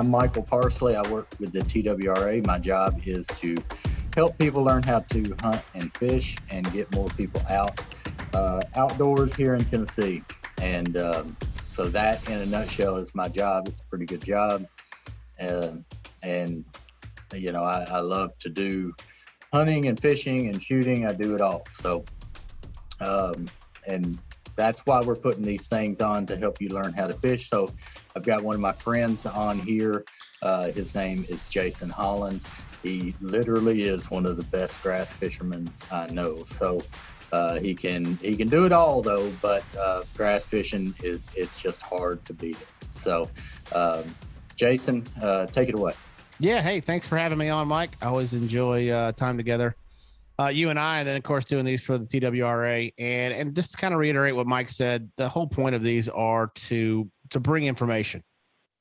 I'm Michael Parsley. I work with the TWRA. My job is to help people learn how to hunt and fish and get more people outdoors here in Tennessee. And so that, in a nutshell, is my job. It's a pretty good job. And you know, I love to do hunting and fishing and shooting. I do it all. So, and that's why we're putting these things on, to help you learn how to fish. So I've got one of my friends on here. His name is Jason Holland. He literally is one of the best grass fishermen I know. So he can do it all though, but grass fishing it's just hard to beat it. So Jason, take it away. Yeah. Hey, thanks for having me on, Mike. I always enjoy time together. You and I, and then of course doing these for the TWRA, and just to kind of reiterate what Mike said, the whole point of these are to bring information,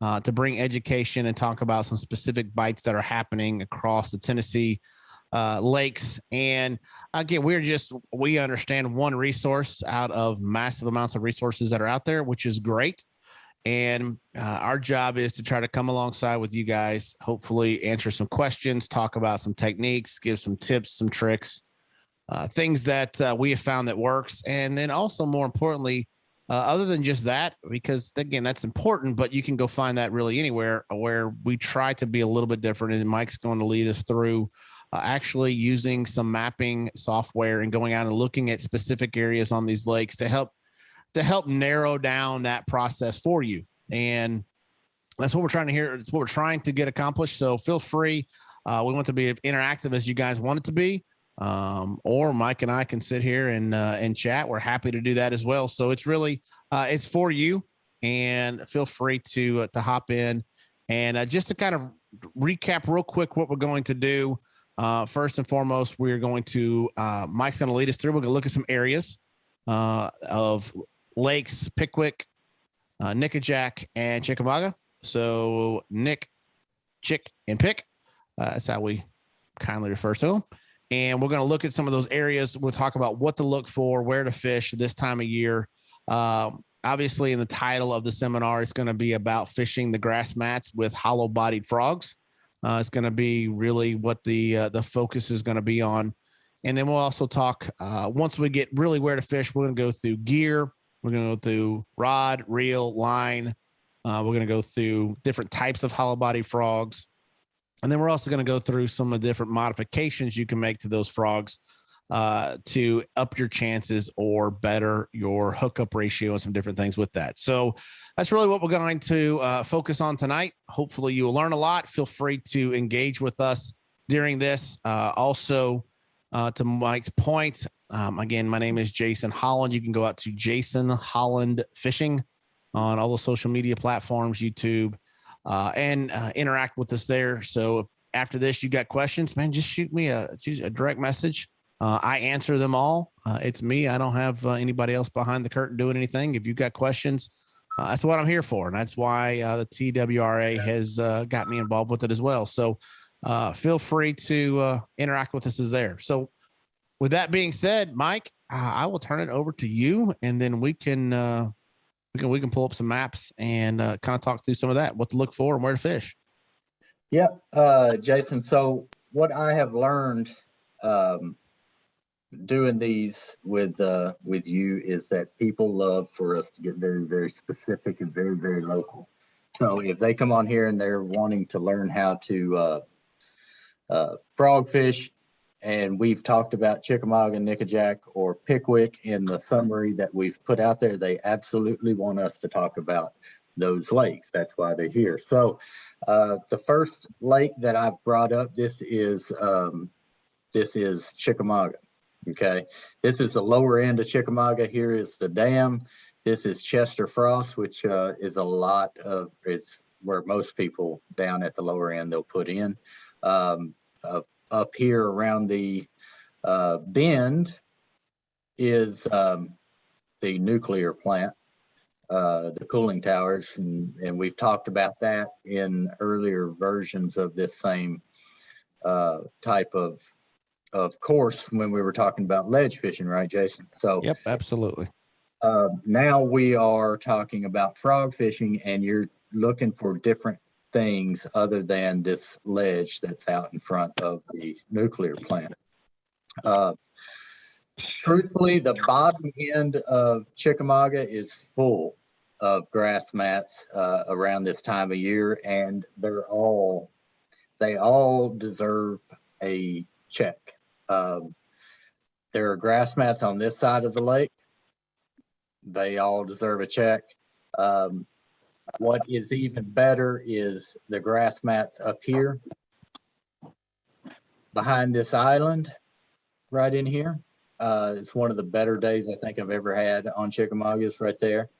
to bring education, and talk about some specific bites that are happening across the Tennessee lakes. And again, we understand one resource out of massive amounts of resources that are out there, which is great. And our job is to try to come alongside with you guys, hopefully answer some questions, talk about some techniques, give some tips, some tricks, things that we have found that works. And then also, more importantly, other than just that, because again, that's important, but you can go find that really anywhere, where we try to be a little bit different. And Mike's going to lead us through actually using some mapping software and going out and looking at specific areas on these lakes to help narrow down that process for you. And that's what we're trying to hear. It's what we're trying to get accomplished. So feel free. We want to be interactive as you guys want it to be. Or Mike and I can sit here and chat. We're happy to do that as well. So it's really, it's for you, and feel free to hop in. And just to kind of recap real quick what we're going to do. First and foremost, we're going to, Mike's going to lead us through. We're going to look at some areas of lakes, Pickwick, Nickajack, and Chickamauga. So Nick, Chick, and Pick. That's how we kindly refer to them. And we're going to look at some of those areas. We'll talk about what to look for, where to fish this time of year. Obviously, in the title of the seminar, it's going to be about fishing the grass mats with hollow-bodied frogs. It's going to be really what the focus is going to be on. And then we'll also talk, once we get really where to fish, we're going to go through gear. We're going to go through rod, reel, line. We're going to go through different types of hollow body frogs. And then we're also going to go through some of the different modifications you can make to those frogs to up your chances or better your hookup ratio and some different things with that. So that's really what we're going to focus on tonight. Hopefully you will learn a lot. Feel free to engage with us during this. Also, to Mike's point, again, my name is Jason Holland. You can go out to Jason Holland Fishing on all the social media platforms, YouTube, and interact with us there. So after this, you got questions, man, just shoot me a direct message. I answer them all. It's me. I don't have anybody else behind the curtain doing anything. If you've got questions, that's what I'm here for. And that's why the TWRA has got me involved with it as well. So feel free to interact with us as there. So with that being said, Mike, I will turn it over to you, and then we can pull up some maps and kind of talk through some of that, what to look for and where to fish. Yeah, Jason. So what I have learned doing these with you is that people love for us to get very, very specific and very, very local. So if they come on here and they're wanting to learn how to frog fish, and we've talked about Chickamauga, Nickajack, or Pickwick in the summary that we've put out there, they absolutely want us to talk about those lakes. That's why they're here. So the first lake that I've brought up, this is Chickamauga. Okay, this is the lower end of Chickamauga. Here is the dam. This is Chester Frost, which is it's where most people down at the lower end they'll put in. Up here around the bend is the nuclear plant, the cooling towers, and we've talked about that in earlier versions of this same type of course when we were talking about ledge fishing, right, Jason? So yep, absolutely. Now we are talking about frog fishing, and you're looking for different things other than this ledge that's out in front of the nuclear plant. Truthfully, the bottom end of Chickamauga is full of grass mats around this time of year, and they all deserve a check. There are grass mats on this side of the lake. They all deserve a check. What is even better is the grass mats up here behind this island right in here. It's one of the better days I think I've ever had on Chickamauga is right there.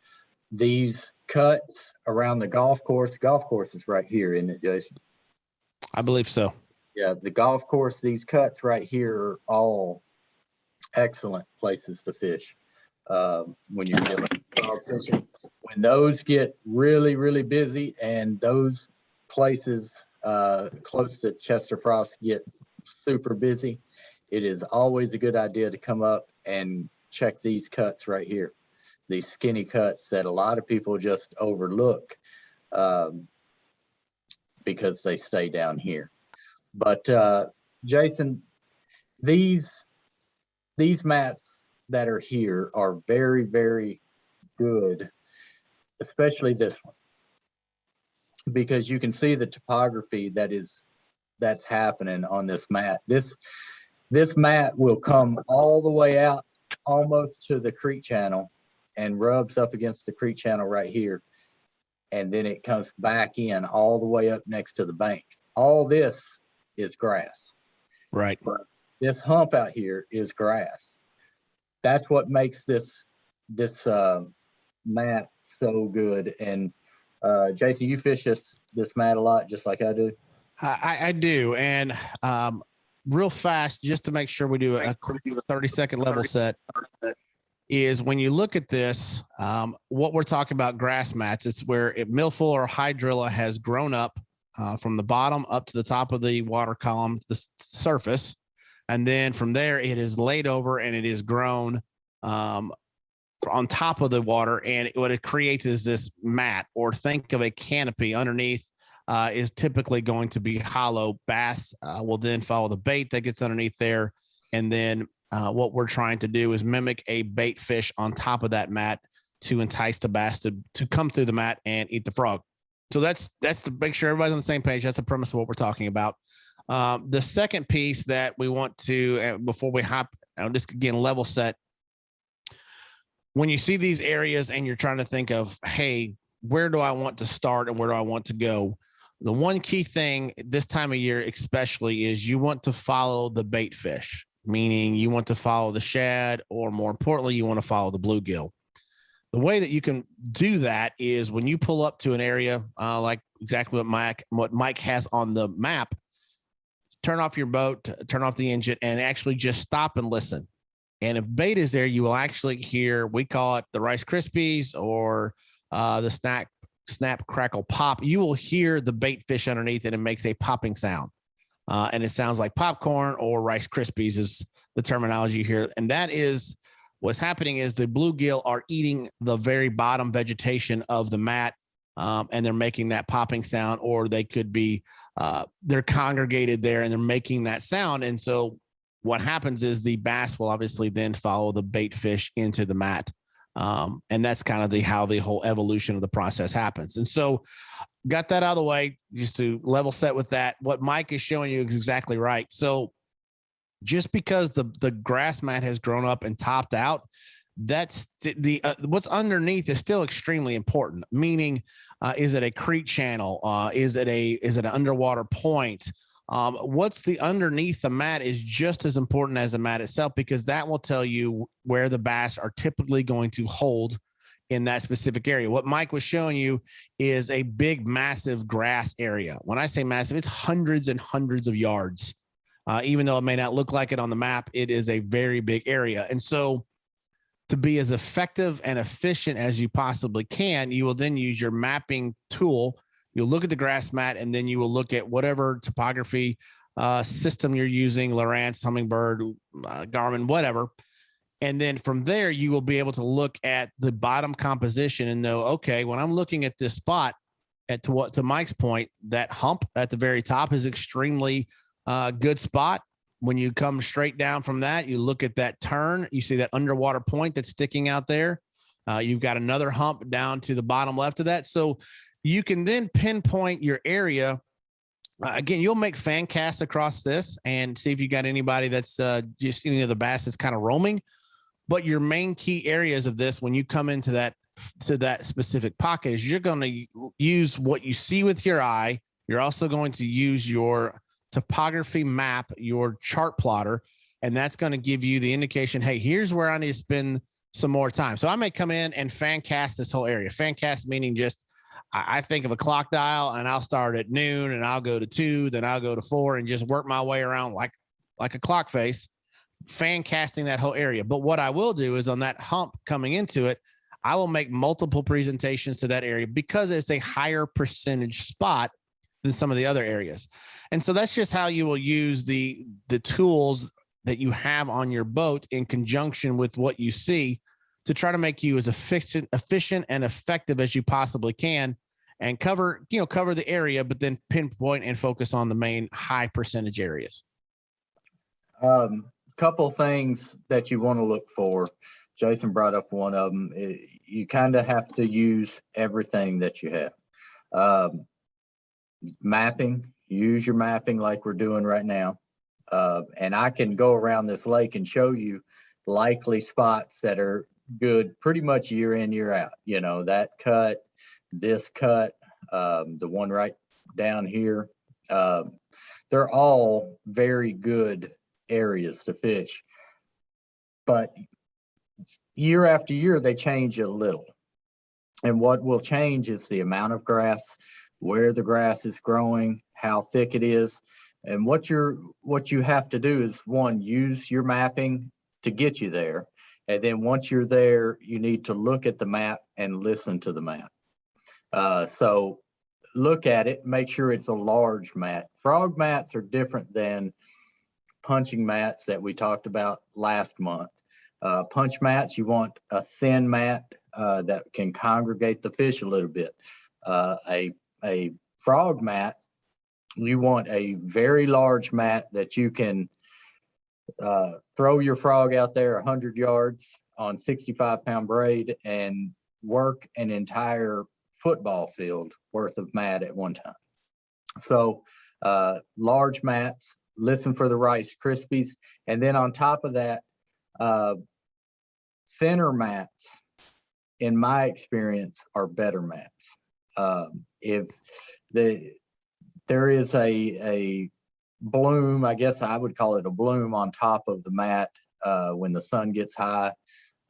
These cuts around the golf course is right here, isn't it, Jason? I believe so. Yeah, the golf course, these cuts right here are all excellent places to fish when you're dealing with frog fishing. When those get really, really busy and those places close to Chester Frost get super busy, it is always a good idea to come up and check these cuts right here, these skinny cuts that a lot of people just overlook because they stay down here. But Jason, these mats that are here are very, very good, especially this one, because you can see the topography that's happening on this mat. This mat will come all the way out almost to the creek channel and rubs up against the creek channel right here. And then it comes back in all the way up next to the bank. All this is grass. Right. But this hump out here is grass. That's what makes this mat so good. And Jason, you fish this mat a lot, just like I do. I do. And real fast, just to make sure we do a quick 30-second level set, is when you look at this, what we're talking about grass mats, it's where milfoil or hydrilla has grown up from the bottom up to the top of the water column, the surface. And then from there, it is laid over and it is grown on top of the water. And what it creates is this mat, or think of a canopy underneath. Is typically going to be hollow. Bass will then follow the bait that gets underneath there. And then what we're trying to do is mimic a bait fish on top of that mat to entice the bass to come through the mat and eat the frog. So that's to make sure everybody's on the same page. That's the premise of what we're talking about. The second piece that we want to, before we hop, just again, level set. When you see these areas and you're trying to think of, hey, where do I want to start and where do I want to go? The one key thing this time of year, especially, is you want to follow the bait fish, meaning you want to follow the shad, or more importantly, you want to follow the bluegill. The way that you can do that is when you pull up to an area like exactly what Mike has on the map, turn off your boat, turn off the engine, and actually just stop and listen. And if bait is there, you will actually hear, we call it the Rice Krispies or the snap, crackle, pop. You will hear the bait fish underneath it and it makes a popping sound. And it sounds like popcorn or Rice Krispies is the terminology here. And that is what's happening is the bluegill are eating the very bottom vegetation of the mat. And they're making that popping sound, or they could be, they're congregated there and they're making that sound. And so what happens is the bass will obviously then follow the bait fish into the mat. And that's kind of how the whole evolution of the process happens. And so got that out of the way, just to level set with that. What Mike is showing you is exactly right. So just because the grass mat has grown up and topped out, that's the what's underneath is still extremely important. Meaning, is it a creek channel? Is it an underwater point? What's the underneath the mat is just as important as the mat itself, because that will tell you where the bass are typically going to hold in that specific area. What Mike was showing you is a big, massive grass area. When I say massive, it's hundreds and hundreds of yards. Even though it may not look like it on the map, it is a very big area. And so to be as effective and efficient as you possibly can, you will then use your mapping tool. You'll look at the grass mat, and then you will look at whatever topography system you're using, Lowrance, Humminbird, Garmin, whatever. And then from there, you will be able to look at the bottom composition and know, okay, when I'm looking at this spot to Mike's point, that hump at the very top is extremely good spot. When you come straight down from that, you look at that turn, you see that underwater point that's sticking out there. You've got another hump down to the bottom left of that. So you can then pinpoint your area. Again, you'll make fan casts across this and see if you got anybody that's just any of the bass that's kind of roaming. But your main key areas of this, when you come into that specific pocket, is you're going to use what you see with your eye. You're also going to use your topography map, your chart plotter, and that's going to give you the indication, hey, here's where I need to spend some more time. So I may come in and fan cast this whole area. Fan cast meaning just I think of a clock dial, and I'll start at noon and I'll go to 2, then I'll go to 4 and just work my way around like a clock face, fan casting that whole area. But what I will do is on that hump coming into it, I will make multiple presentations to that area because it's a higher percentage spot than some of the other areas. And so that's just how you will use the tools that you have on your boat in conjunction with what you see to try to make you as efficient and effective as you possibly can and cover the area, but then pinpoint and focus on the main high percentage areas. Couple things that you want to look for. Jason brought up one of them. You kind of have to use everything that you have. Mapping, use your mapping like we're doing right now. And I can go around this lake and show you likely spots that are good pretty much year in, year out. You know, that cut, this cut, the one right down here. They're all very good areas to fish. But year after year, they change a little. And what will change is the amount of grass, where the grass is growing, how thick it is. And what you have to do is, one, use your mapping to get you there. And then once you're there, you need to look at the map and listen to the map. So look at it, make sure it's a large mat. Frog mats are different than punching mats that we talked about last month. Punch mats, you want a thin mat that can congregate the fish a little bit. A frog mat, you want a very large mat that you can throw your frog out there 100 yards on 65-pound braid and work an entire football field worth of mat at one time. So large mats, listen for the Rice Krispies, and then on top of that, thinner mats, in my experience, are better mats. If there is a bloom, I guess I would call it a bloom on top of the mat when the sun gets high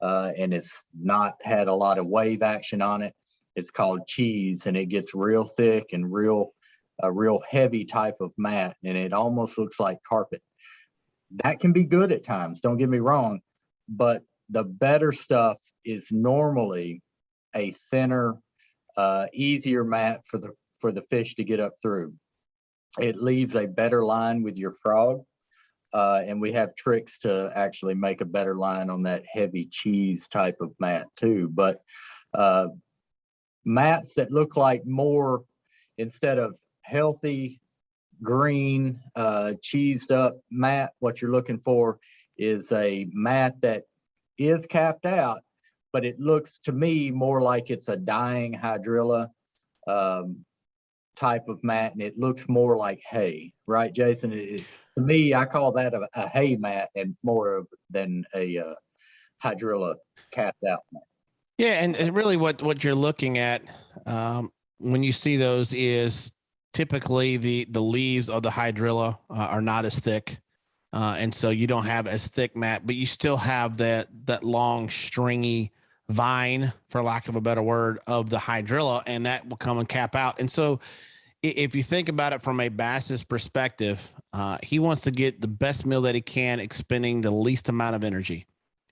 and it's not had a lot of wave action on it. It's called cheese, and it gets real thick and a real heavy type of mat, and it almost looks like carpet. That can be good at times, don't get me wrong, but the better stuff is normally a thinner, easier mat for the fish to get up through. It leaves a better line with your frog, and we have tricks to actually make a better line on that heavy cheese type of mat too. But mats that look like more, instead of healthy green cheesed up mat, what you're looking for is a mat that is capped out, but it looks to me more like it's a dying hydrilla type of mat, and it looks more like hay, right, Jason? To me, I call that a hay mat and more than a hydrilla capped out mat. Yeah, and really what you're looking at when you see those is typically the leaves of the hydrilla are not as thick. And so you don't have as thick mat, but you still have that long stringy vine, for lack of a better word, of the hydrilla, and that will come and cap out. And so if you think about it from a bass's perspective, he wants to get the best meal that he can, expending the least amount of energy.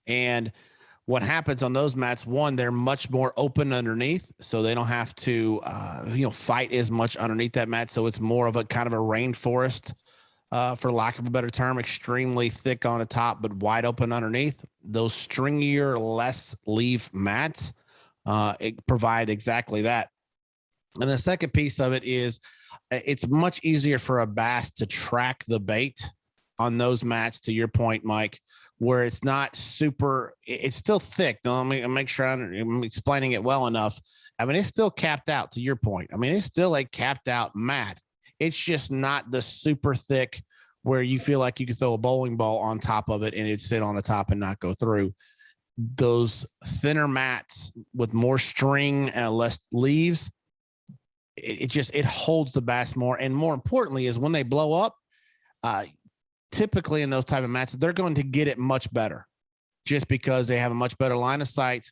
And what happens on those mats, one, they're much more open underneath, so they don't have to fight as much underneath that mat. So it's more of a kind of a rainforest, for lack of a better term, extremely thick on the top, but wide open underneath. Those stringier, less leaf mats, it provide exactly that. And the second piece of it is it's much easier for a bass to track the bait on those mats, to your point, Mike, where it's not super, it's still thick. Now, let me make sure I'm explaining it well enough. I mean, it's still capped out, to your point. I mean, it's still a capped out mat. It's just not the super thick where you feel like you could throw a bowling ball on top of it and it'd sit on the top and not go through. Those thinner mats with more string and less leaves, it holds the bass more. And more importantly is when they blow up, typically in those type of mats, they're going to get it much better just because they have a much better line of sight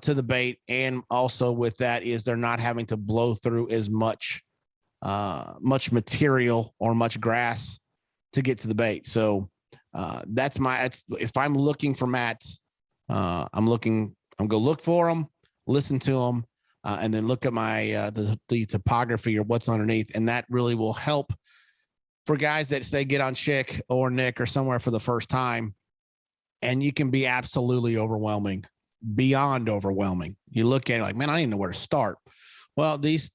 to the bait. And also with that is they're not having to blow through as much material or much grass to get to the bait. So if I'm looking for mats, I'm going to look for them, listen to them, and then look at my the topography or what's underneath. And that really will help for guys that say get on Chick or Nick or somewhere for the first time. And you can be absolutely overwhelming, beyond overwhelming. You look at it like, man, I don't even know where to start. Well, these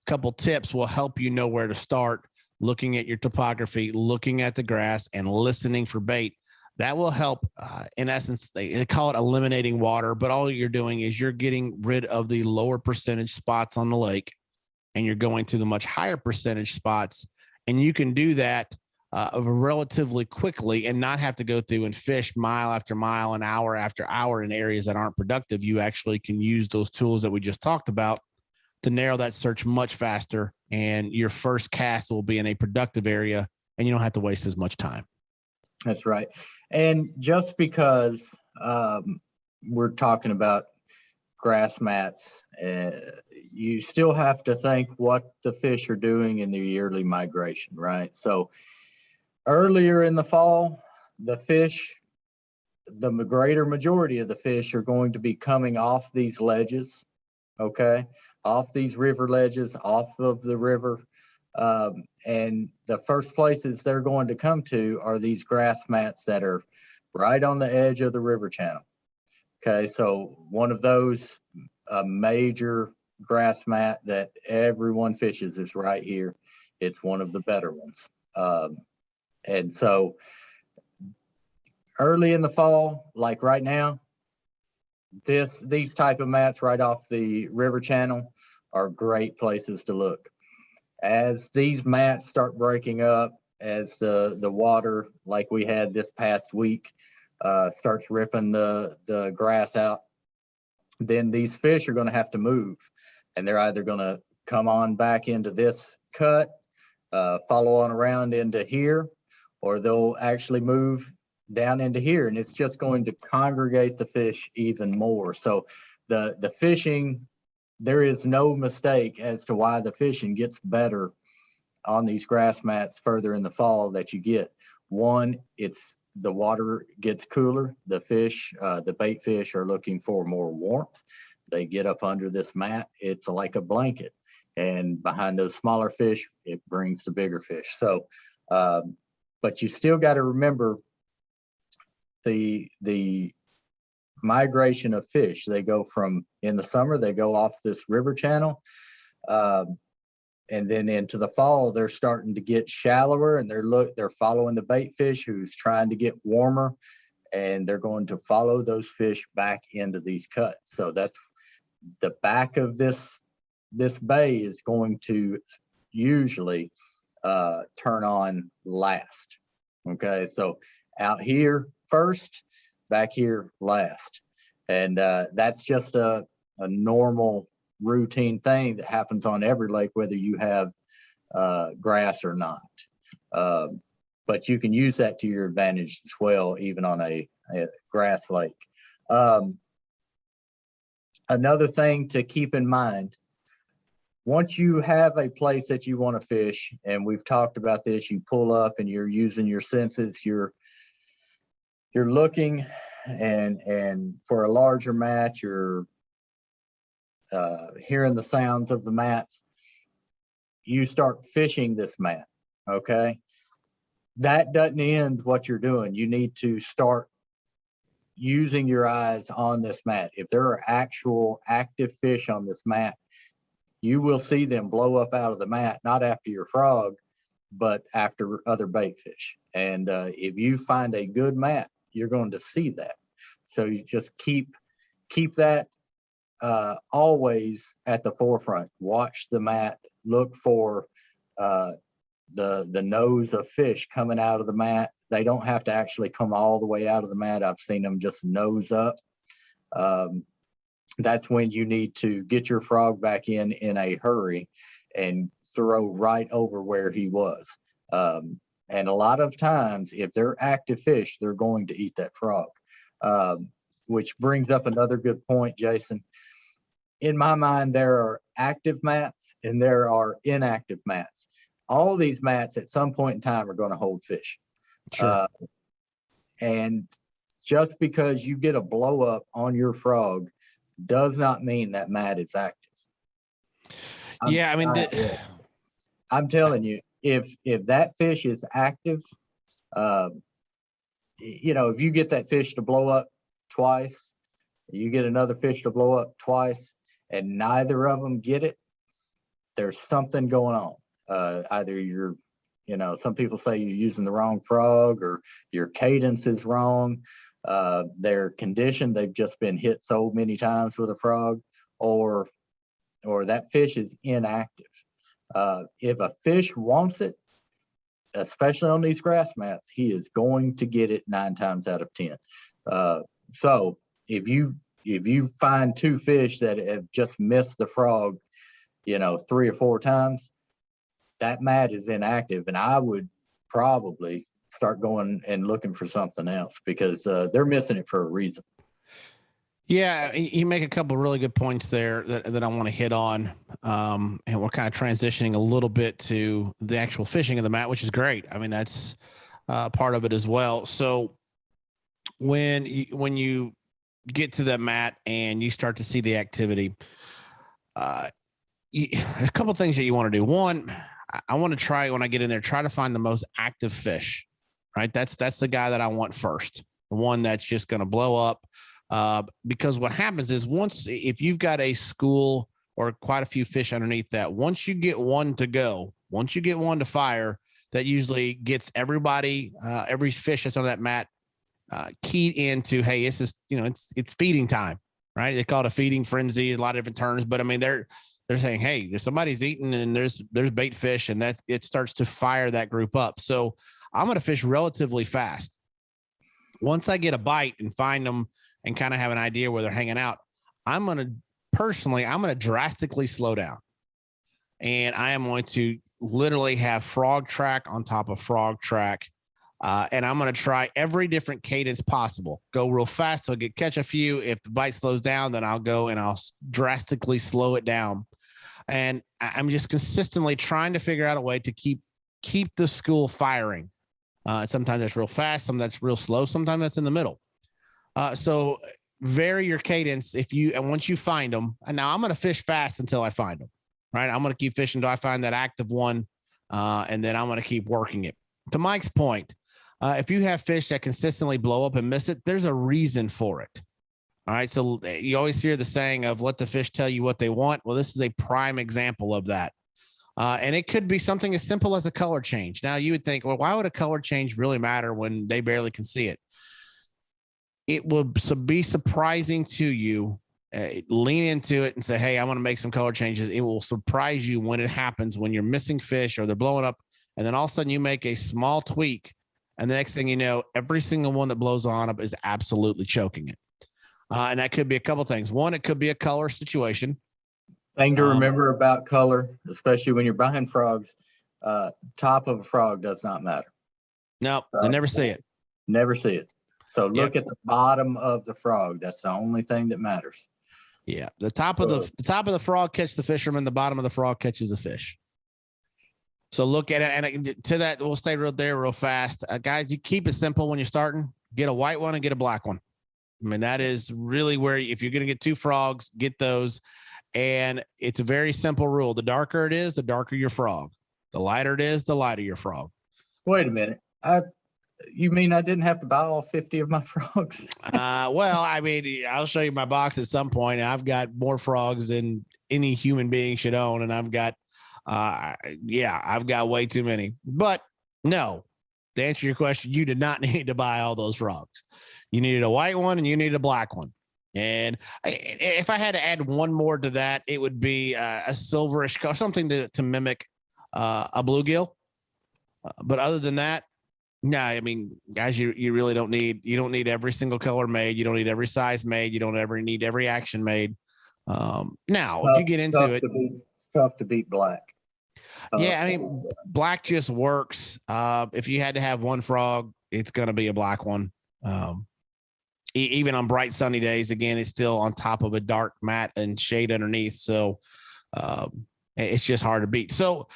couple tips will help you know where to start, looking at your topography, looking at the grass, and listening for bait. That will help, in essence, they call it eliminating water, but all you're doing is you're getting rid of the lower percentage spots on the lake, and you're going to the much higher percentage spots. And you can do that relatively quickly and not have to go through and fish mile after mile and hour after hour in areas that aren't productive. You actually can use those tools that we just talked about to narrow that search much faster, and your first cast will be in a productive area, and you don't have to waste as much time. That's right. And just because we're talking about grass mats, you still have to think what the fish are doing in their yearly migration, right? So earlier in the fall, the greater majority of the fish are going to be coming off these ledges, okay? Off these river ledges, off of the river. And the first places they're going to come to are these grass mats that are right on the edge of the river channel. Okay, so one of those, a major grass mat that everyone fishes is right here. It's one of the better ones. And so early in the fall, like right now, these type of mats right off the river channel are great places to look. As these mats start breaking up, as the water, like we had this past week, starts ripping the grass out, then these fish are going to have to move, and they're either going to come on back into this cut, follow on around into here, or they'll actually move down into here, and it's just going to congregate the fish even more. So the fishing, there is no mistake as to why the fishing gets better on these grass mats further in the fall that you get. One, the water gets cooler. The fish, the bait fish are looking for more warmth. They get up under this mat. It's like a blanket. And behind those smaller fish, it brings the bigger fish. So, but you still got to remember the migration of fish. They go from, in the summer, they go off this river channel. And then into the fall, they're starting to get shallower, and they're following the bait fish who's trying to get warmer, and they're going to follow those fish back into these cuts. So that's the back of this bay is going to usually turn on last. Okay, so out here first, back here last. And that's just a normal routine thing that happens on every lake, whether you have grass or not. But you can use that to your advantage as well, even on a grass lake. Another thing to keep in mind, once you have a place that you want to fish, and we've talked about this, you pull up and you're using your senses, you're looking and for a larger mat, you're hearing the sounds of the mats, you start fishing this mat, okay? That doesn't end what you're doing. You need to start using your eyes on this mat. If there are actual active fish on this mat, you will see them blow up out of the mat, not after your frog, but after other bait fish. And if you find a good mat, you're going to see that. So you just keep that always at the forefront. Watch the mat. Look for the nose of fish coming out of the mat. They don't have to actually come all the way out of the mat. I've seen them just nose up. That's when you need to get your frog back in a hurry and throw right over where he was. And a lot of times, if they're active fish, they're going to eat that frog. Which brings up another good point, Jason. In my mind, there are active mats and there are inactive mats. All these mats at some point in time are going to hold fish. Sure. And just because you get a blow up on your frog does not mean that mat is active. Yeah, I mean, I'm telling you, if that fish is active, you know, if you get that fish to blow up twice, you get another fish to blow up twice, and neither of them get it, there's something going on. Either you're, you know, some people say you're using the wrong frog, or your cadence is wrong. They're conditioned, they've just been hit so many times with a frog, or that fish is inactive. If a fish wants it, especially on these grass mats, he is going to get it 9 times out of 10. So if you find 2 fish that have just missed the frog, you know, 3 or 4 times, that mat is inactive, and I would probably start going and looking for something else, because they're missing it for a reason. Yeah, you make a couple of really good points there that I want to hit on. And we're kind of transitioning a little bit to the actual fishing of the mat, which is great. I mean, that's part of it as well. So when you get to the mat and you start to see the activity, a couple of things that you want to do. One, I want to try, when I get in there, try to find the most active fish, right? That's the guy that I want first, the one that's just going to blow up. Because what happens is, if you've got a school or quite a few fish underneath that, once you get one to go, once you get one to fire, that usually gets everybody, every fish that's on that mat, keyed into, hey, this is, you know, it's feeding time, right? They call it a feeding frenzy, a lot of different terms, but I mean, they're saying, hey, there's somebody's eating and there's bait fish, and that it starts to fire that group up. So I'm going to fish relatively fast. Once I get a bite and find them and kind of have an idea where they're hanging out, I'm going to drastically slow down. And I am going to literally have frog track on top of frog track. And I'm going to try every different cadence possible. Go real fast till catch a few. If the bite slows down, then I'll go and I'll drastically slow it down. And I'm just consistently trying to figure out a way to keep the school firing. Sometimes that's real fast, sometimes that's real slow, sometimes that's in the middle. So vary your cadence and once you find them. And now I'm going to fish fast until I find them, right? I'm going to keep fishing until I find that active one. And then I'm going to keep working it. To Mike's point, if you have fish that consistently blow up and miss it, there's a reason for it. All right. So you always hear the saying of let the fish tell you what they want. Well, this is a prime example of that. And it could be something as simple as a color change. Now you would think, well, why would a color change really matter when they barely can see it? It will be surprising to you. Lean into it and say, hey, I want to make some color changes. It will surprise you when it happens, when you're missing fish or they're blowing up. And then all of a sudden you make a small tweak. And the next thing you know, every single one that blows on up is absolutely choking it. And that could be a couple of things. One, it could be a color situation. Thing to remember about color, especially when you're buying frogs, top of a frog does not matter. No, they never see it. Never see it. So look at the bottom of the frog. That's the only thing that matters. Yeah, the top of the frog catches the fisherman. The bottom of the frog catches the fish. So look at it, and to that, we'll stay real fast, guys. You keep it simple when you're starting. Get a white one and get a black one. I mean, that is really where, if you're going to get 2 frogs, get those. And it's a very simple rule. The darker it is, the darker your frog. The lighter it is, the lighter your frog. Wait a minute. You mean I didn't have to buy all 50 of my frogs? Well, I mean, I'll show you my box at some point. I've got more frogs than any human being should own, and I've got way too many. But no, to answer your question, you did not need to buy all those frogs. You needed a white one and you needed a black one. And if I had to add one more to that, it would be a silverish color, something to mimic a bluegill. But other than that, no, I mean, guys, you really don't need every single color made. You don't need every size made. You don't ever need every action made. Now, if you get into it, it's tough to beat black. Yeah, I mean, black just works. If you had to have one frog, it's going to be a black one. Even on bright sunny days, again, it's still on top of a dark mat and shade underneath. So it's just hard to beat. So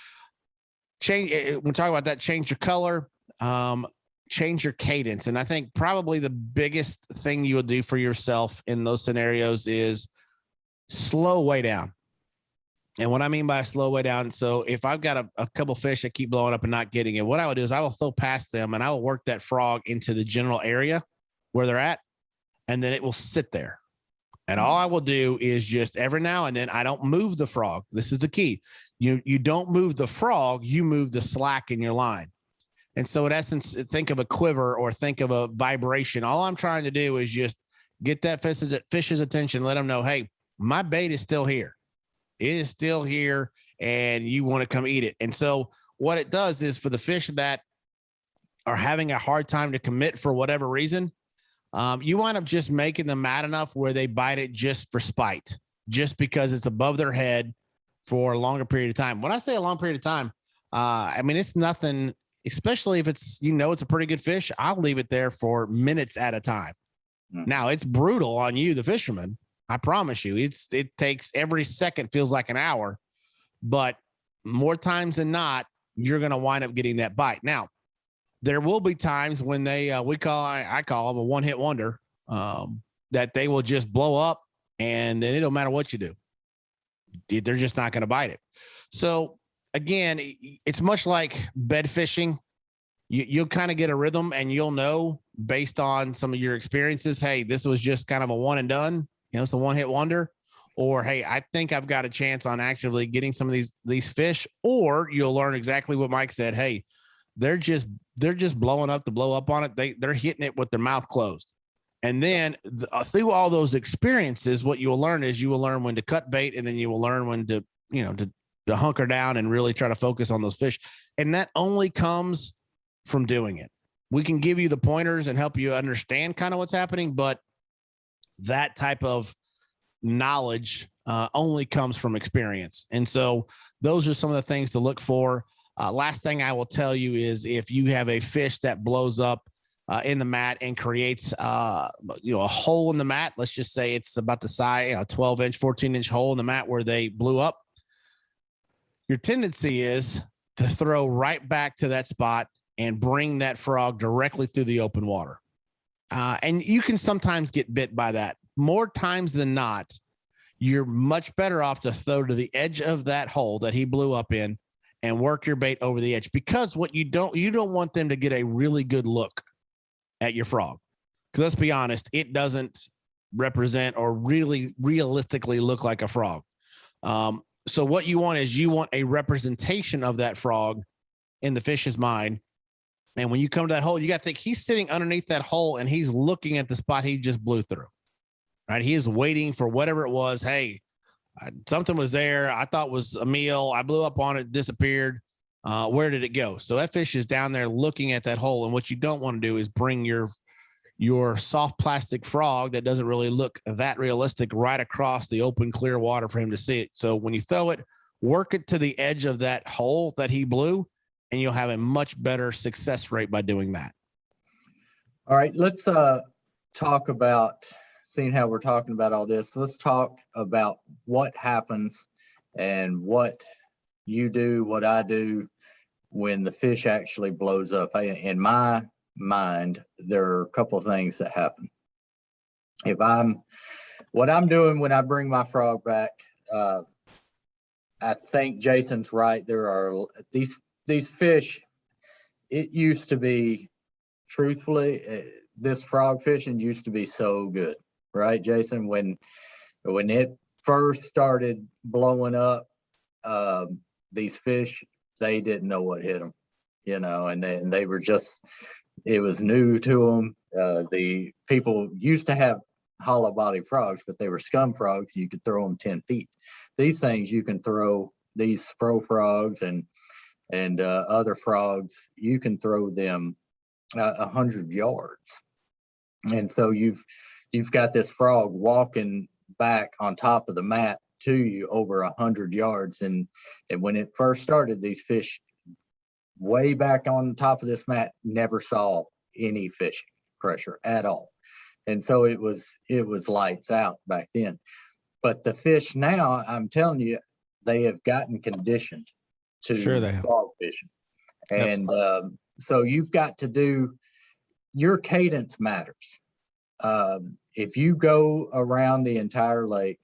when we talk about that, change your color, change your cadence. And I think probably the biggest thing you will do for yourself in those scenarios is slow way down. And what I mean by slow way down, so if I've got a couple fish that keep blowing up and not getting it, what I will do is I will throw past them and I will work that frog into the general area where they're at, and then it will sit there. And all I will do is just every now and then, I don't move the frog. This is the key. You don't move the frog, you move the slack in your line. And so in essence, think of a quiver or think of a vibration. All I'm trying to do is just get that fish's attention, let them know, hey, my bait is still here. It is still here and you want to come eat it. And so what it does is for the fish that are having a hard time to commit for whatever reason, you wind up just making them mad enough where they bite it just for spite, just because it's above their head for a longer period of time. When I say a long period of time, I mean, it's nothing, especially if it's a pretty good fish. I'll leave it there for minutes at a time. Now it's brutal on you, the fisherman. I promise you, it takes every second feels like an hour, but more times than not, you're going to wind up getting that bite. Now, there will be times when I call them a one-hit wonder, that they will just blow up and then it don't matter what you do. They're just not going to bite it. So again, it's much like bed fishing. You'll kind of get a rhythm and you'll know based on some of your experiences, hey, this was just kind of a one and done. It's a one-hit wonder, or, hey, I think I've got a chance on actually getting some of these fish, or you'll learn exactly what Mike said. Hey, they're just blowing up to blow up on it. They're hitting it with their mouth closed. And then through all those experiences, what you will learn is you will learn when to cut bait, and then you will learn when to hunker down and really try to focus on those fish. And that only comes from doing it. We can give you the pointers and help you understand kind of what's happening, but that type of knowledge only comes from experience. And so those are some of the things to look for. Last thing I will tell you is if you have a fish that blows up in the mat and creates a hole in the mat, let's just say it's about the size, 12-inch, 14-inch hole in the mat where they blew up, your tendency is to throw right back to that spot and bring that frog directly through the open water. And you can sometimes get bit by that. More times than not, you're much better off to throw to the edge of that hole that he blew up in and work your bait over the edge, because what you don't want them to get a really good look at your frog. Because let's be honest, it doesn't represent or really realistically look like a frog. So what you want is a representation of that frog in the fish's mind. And when you come to that hole, you got to think he's sitting underneath that hole and he's looking at the spot he just blew through, right? He is waiting for whatever it was. Hey, something was there. I thought was a meal. I blew up on it, disappeared. Where did it go? So that fish is down there looking at that hole. And what you don't want to do is bring your soft plastic frog that doesn't really look that realistic right across the open, clear water for him to see it. So when you throw it, work it to the edge of that hole that he blew, and you'll have a much better success rate by doing that. All right, let's talk about, seeing how we're talking about all this, let's talk about what happens and what you do, what I do when the fish actually blows up. In my mind, there are a couple of things that happen. What I'm doing when I bring my frog back, I think Jason's right. There are these fish. It used to be truthfully, this frog fishing used to be so good, right, Jason? When it first started blowing up, these fish, they didn't know what hit them, and they were just, it was new to them. The people used to have hollow body frogs, but they were scum frogs. You could throw them 10 feet. These things you can throw, these spro frogs and other frogs, you can throw them 100 yards. And so you've got this frog walking back on top of the mat to you over 100 yards. And when it first started, these fish way back on top of this mat never saw any fish pressure at all. And so it was lights out back then. But the fish now, I'm telling you, they have gotten conditioned to frog fishing. And so you've got to do, your cadence matters. If you go around the entire lake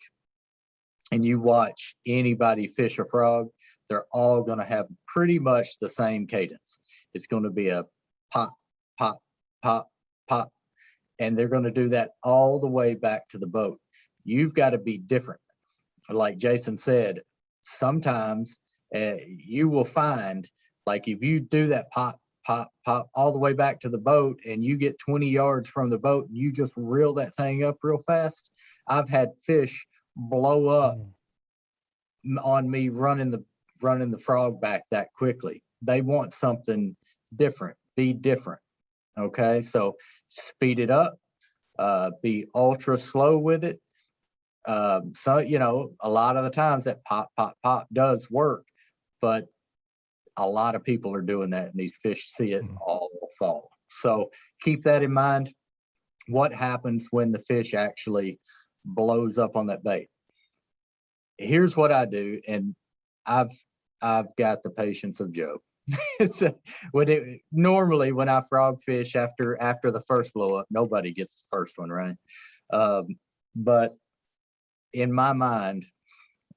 and you watch anybody fish a frog, they're all going to have pretty much the same cadence. It's going to be a pop, pop, pop, pop, and they're going to do that all the way back to the boat. You've got to be different. Like Jason said, sometimes you will find, like if you do that pop, pop, pop all the way back to the boat and you get 20 yards from the boat and you just reel that thing up real fast. I've had fish blow up on me running the frog back that quickly. They want something different, be different. Okay, so speed it up, be ultra slow with it. So, a lot of the times that pop, pop, pop does work, but a lot of people are doing that and these fish see it all fall. So keep that in mind. What happens when the fish actually blows up on that bait? Here's what I do, and I've got the patience of Job. So normally when I frog fish after the first blow up, nobody gets the first one, right? But in my mind,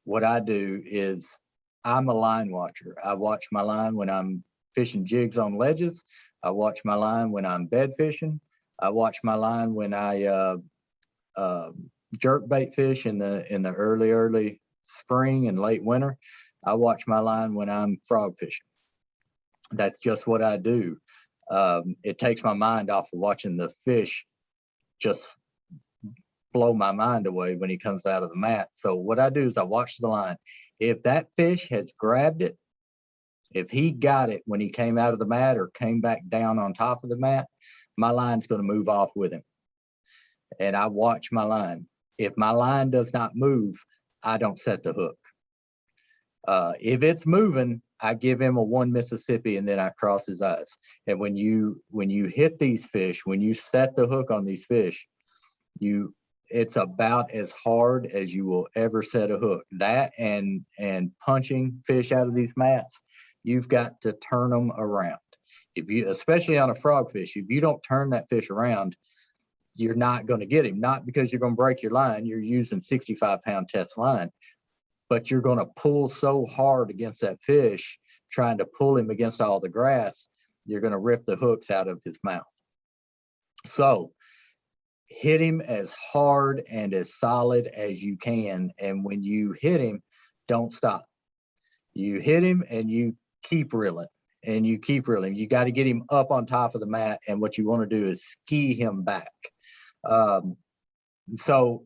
what I do is I'm a line watcher. I watch my line when I'm fishing jigs on ledges. I watch my line when I'm bed fishing. I watch my line when I jerk bait fish in the early spring and late winter. I watch my line when I'm frog fishing. That's just what I do. It takes my mind off of watching the fish just blow my mind away when he comes out of the mat. So what I do is I watch the line. If that fish has grabbed it, if he got it when he came out of the mat or came back down on top of the mat, my line's going to move off with him. And I watch my line. If my line does not move, I don't set the hook. If it's moving, I give him a 1 Mississippi and then I cross his eyes. And when you hit these fish, when you set the hook on these fish, it's about as hard as you will ever set a hook. That and punching fish out of these mats, you've got to turn them around. Especially on a frog fish, if you don't turn that fish around, you're not going to get him. Not because you're going to break your line. You're using 65-pound test line, but you're going to pull so hard against that fish, trying to pull him against all the grass, you're going to rip the hooks out of his mouth. So hit him as hard and as solid as you can. And when you hit him, don't stop. You hit him and you keep reeling and you keep reeling. You got to get him up on top of the mat. And what you want to do is ski him back. So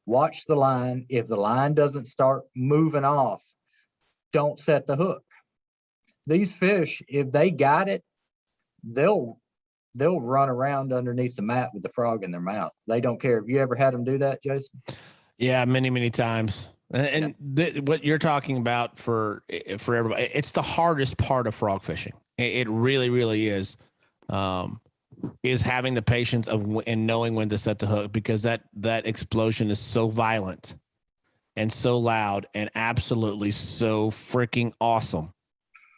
watch the line. If the line doesn't start moving off, don't set the hook. These fish, if they got it, they'll run around underneath the mat with the frog in their mouth. They don't care. Have you ever had them do that, Jason? Yeah, many, many times. And what you're talking about for everybody, it's the hardest part of frog fishing. It really, really is having the patience and knowing when to set the hook, because that explosion is so violent and so loud and absolutely so freaking awesome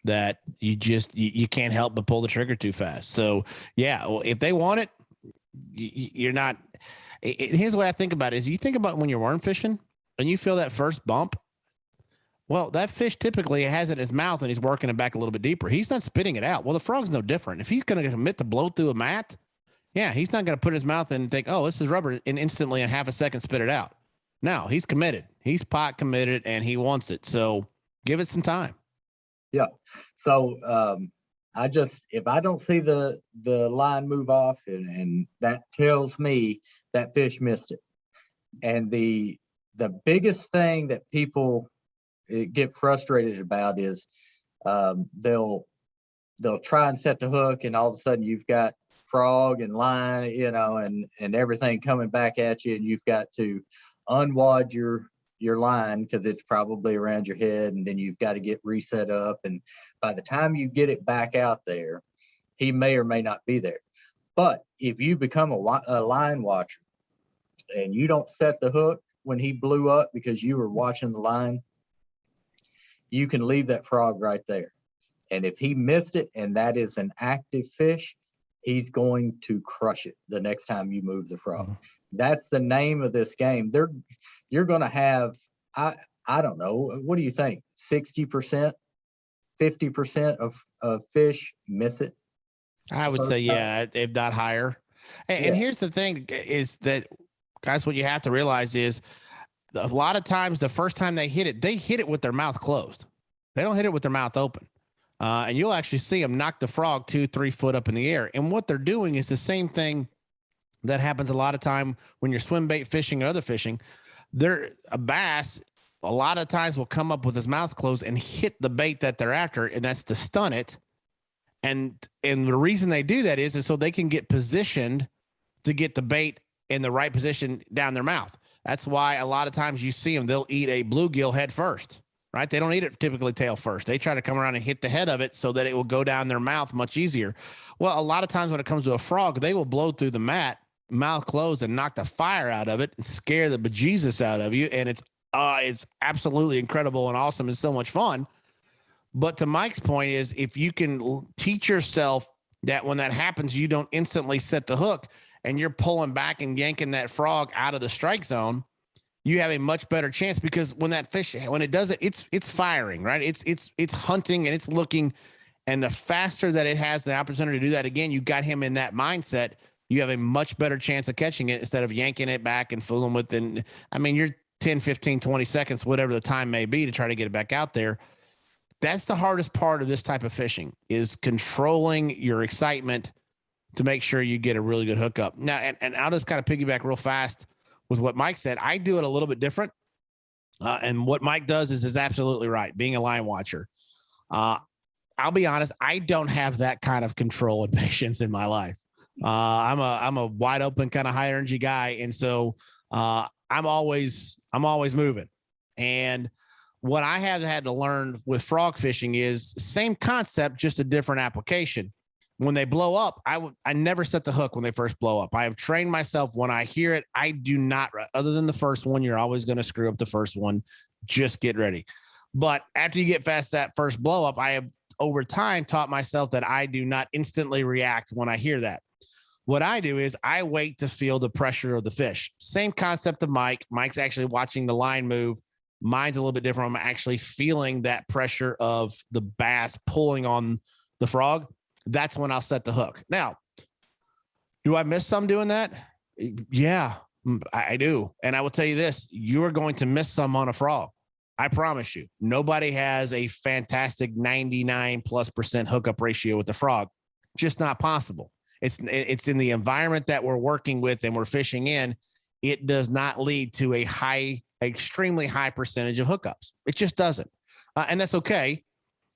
that you can't help but pull the trigger too fast. So yeah, well, if they want it, you're not. Here's the way I think about it: is you think about when you're worm fishing and you feel that first bump. Well, that fish typically has it in his mouth and he's working it back a little bit deeper. He's not spitting it out. Well, the frog's no different. If he's going to commit to blow through a mat, yeah, he's not going to put his mouth in and think, oh, this is rubber, and instantly in half a second spit it out. No, he's committed. He's pot committed and he wants it. So give it some time. Yeah. So if I don't see the line move off, and that tells me that fish missed it. And the biggest thing that people get frustrated about is they'll try and set the hook, and all of a sudden you've got frog and line, and everything coming back at you, and you've got to unwad your line because it's probably around your head, and then you've got to get reset up. And by the time you get it back out there, he may or may not be there. But if you become a line watcher and you don't set the hook when he blew up because you were watching the line, you can leave that frog right there. And if he missed it and that is an active fish, he's going to crush it the next time you move the frog. That's the name of this game. You're going to have, I don't know, what do you think? 60%, 50% of fish miss it? I would say, yeah, if not higher. And here's the thing is that, guys, what you have to realize is a lot of times the first time they hit it with their mouth closed. They don't hit it with their mouth open. And you'll actually see them knock the frog 2-3 foot up in the air. And what they're doing is the same thing that happens a lot of time when you're swim bait fishing or other fishing. A bass a lot of times will come up with his mouth closed and hit the bait that they're after, and that's to stun it. And the reason they do that is so they can get positioned to get the bait in the right position down their mouth. That's why a lot of times you see them, they'll eat a bluegill head first, right? They don't eat it typically tail first. They try to come around and hit the head of it so that it will go down their mouth much easier. Well, a lot of times when it comes to a frog, they will blow through the mat, mouth closed, and knock the fire out of it and scare the bejesus out of you. And it's absolutely incredible and awesome and so much fun. But to Mike's point is, if you can teach yourself that when that happens, you don't instantly set the hook and you're pulling back and yanking that frog out of the strike zone, you have a much better chance, because when that fish, when it does it, it's firing, right? It's hunting and it's looking. And the faster that it has the opportunity to do that again, you got him in that mindset, you have a much better chance of catching it instead of yanking it back and fooling with it. I mean, you're 10, 15, 20 seconds, whatever the time may be, to try to get it back out there. That's the hardest part of this type of fishing, is controlling your excitement to make sure you get a really good hookup. Now, and I'll just kind of piggyback real fast with what Mike said. I do it a little bit different. And what Mike does is absolutely right, being a line watcher. I'll be honest, I don't have that kind of control and patience in my life. I'm a wide open kind of high energy guy. And so I'm always moving. And what I have had to learn with frog fishing is same concept, just a different application. When they blow up, I never set the hook when they first blow up. I have trained myself when I hear it, I do not, other than the first one, you're always going to screw up the first one. Just get ready. But after you get past that first blow up, I have over time taught myself that I do not instantly react when I hear that. What I do is I wait to feel the pressure of the fish. Same concept of Mike. Mike's actually watching the line move. Mine's a little bit different. I'm actually feeling that pressure of the bass pulling on the frog. That's when I'll set the hook. Now, do I miss some doing that? Yeah, I do. And I will tell you this, you are going to miss some on a frog. I promise you. Nobody has a fantastic 99+% hookup ratio with the frog. Just not possible. It's in the environment that we're working with and we're fishing in. It does not lead to extremely high percentage of hookups. It just doesn't. And that's okay.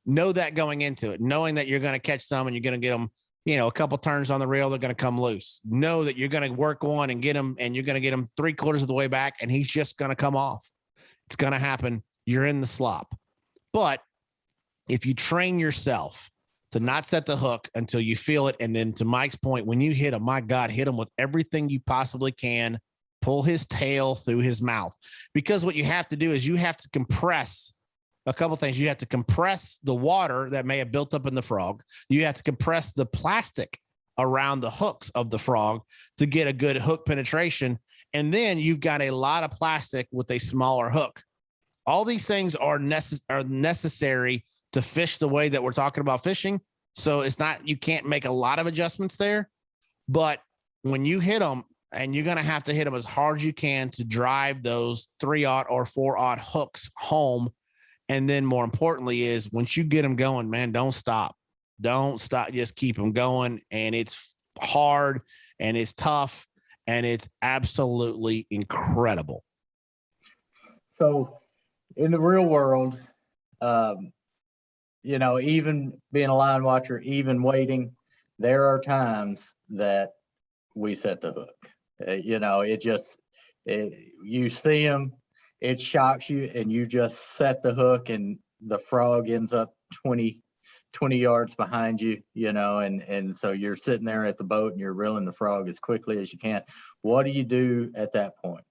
Know that going into it, knowing that you're going to catch some and you're going to get them, a couple turns on the reel, they're going to come loose. Know that you're going to work one and get them, and you're going to get them 3/4 of the way back, and he's just going to come off. It's going to happen. You're in the slop. But if you train yourself to not set the hook until you feel it, and then to Mike's point, when you hit him, my God, hit him with everything you possibly can. Pull his tail through his mouth, because what you have to do is you have to compress a couple things. You have to compress the water that may have built up in the frog. You have to compress the plastic around the hooks of the frog to get a good hook penetration. And then you've got a lot of plastic with a smaller hook. All these things are necessary to fish the way that we're talking about fishing. So it's not, you can't make a lot of adjustments there, but when you hit them, and you're going to have to hit them as hard as you can to drive those 3/0 or 4/0 hooks home. And then more importantly is once you get them going, man, don't stop. Don't stop. Just keep them going. And it's hard and it's tough and it's absolutely incredible. So in the real world, you know, even being a line watcher, even waiting, there are times that we set the hook. You know, you see them, it shocks you, and you just set the hook, and the frog ends up 20 yards behind you, you know, and so you're sitting there at the boat and you're reeling the frog as quickly as you can. What do you do at that point?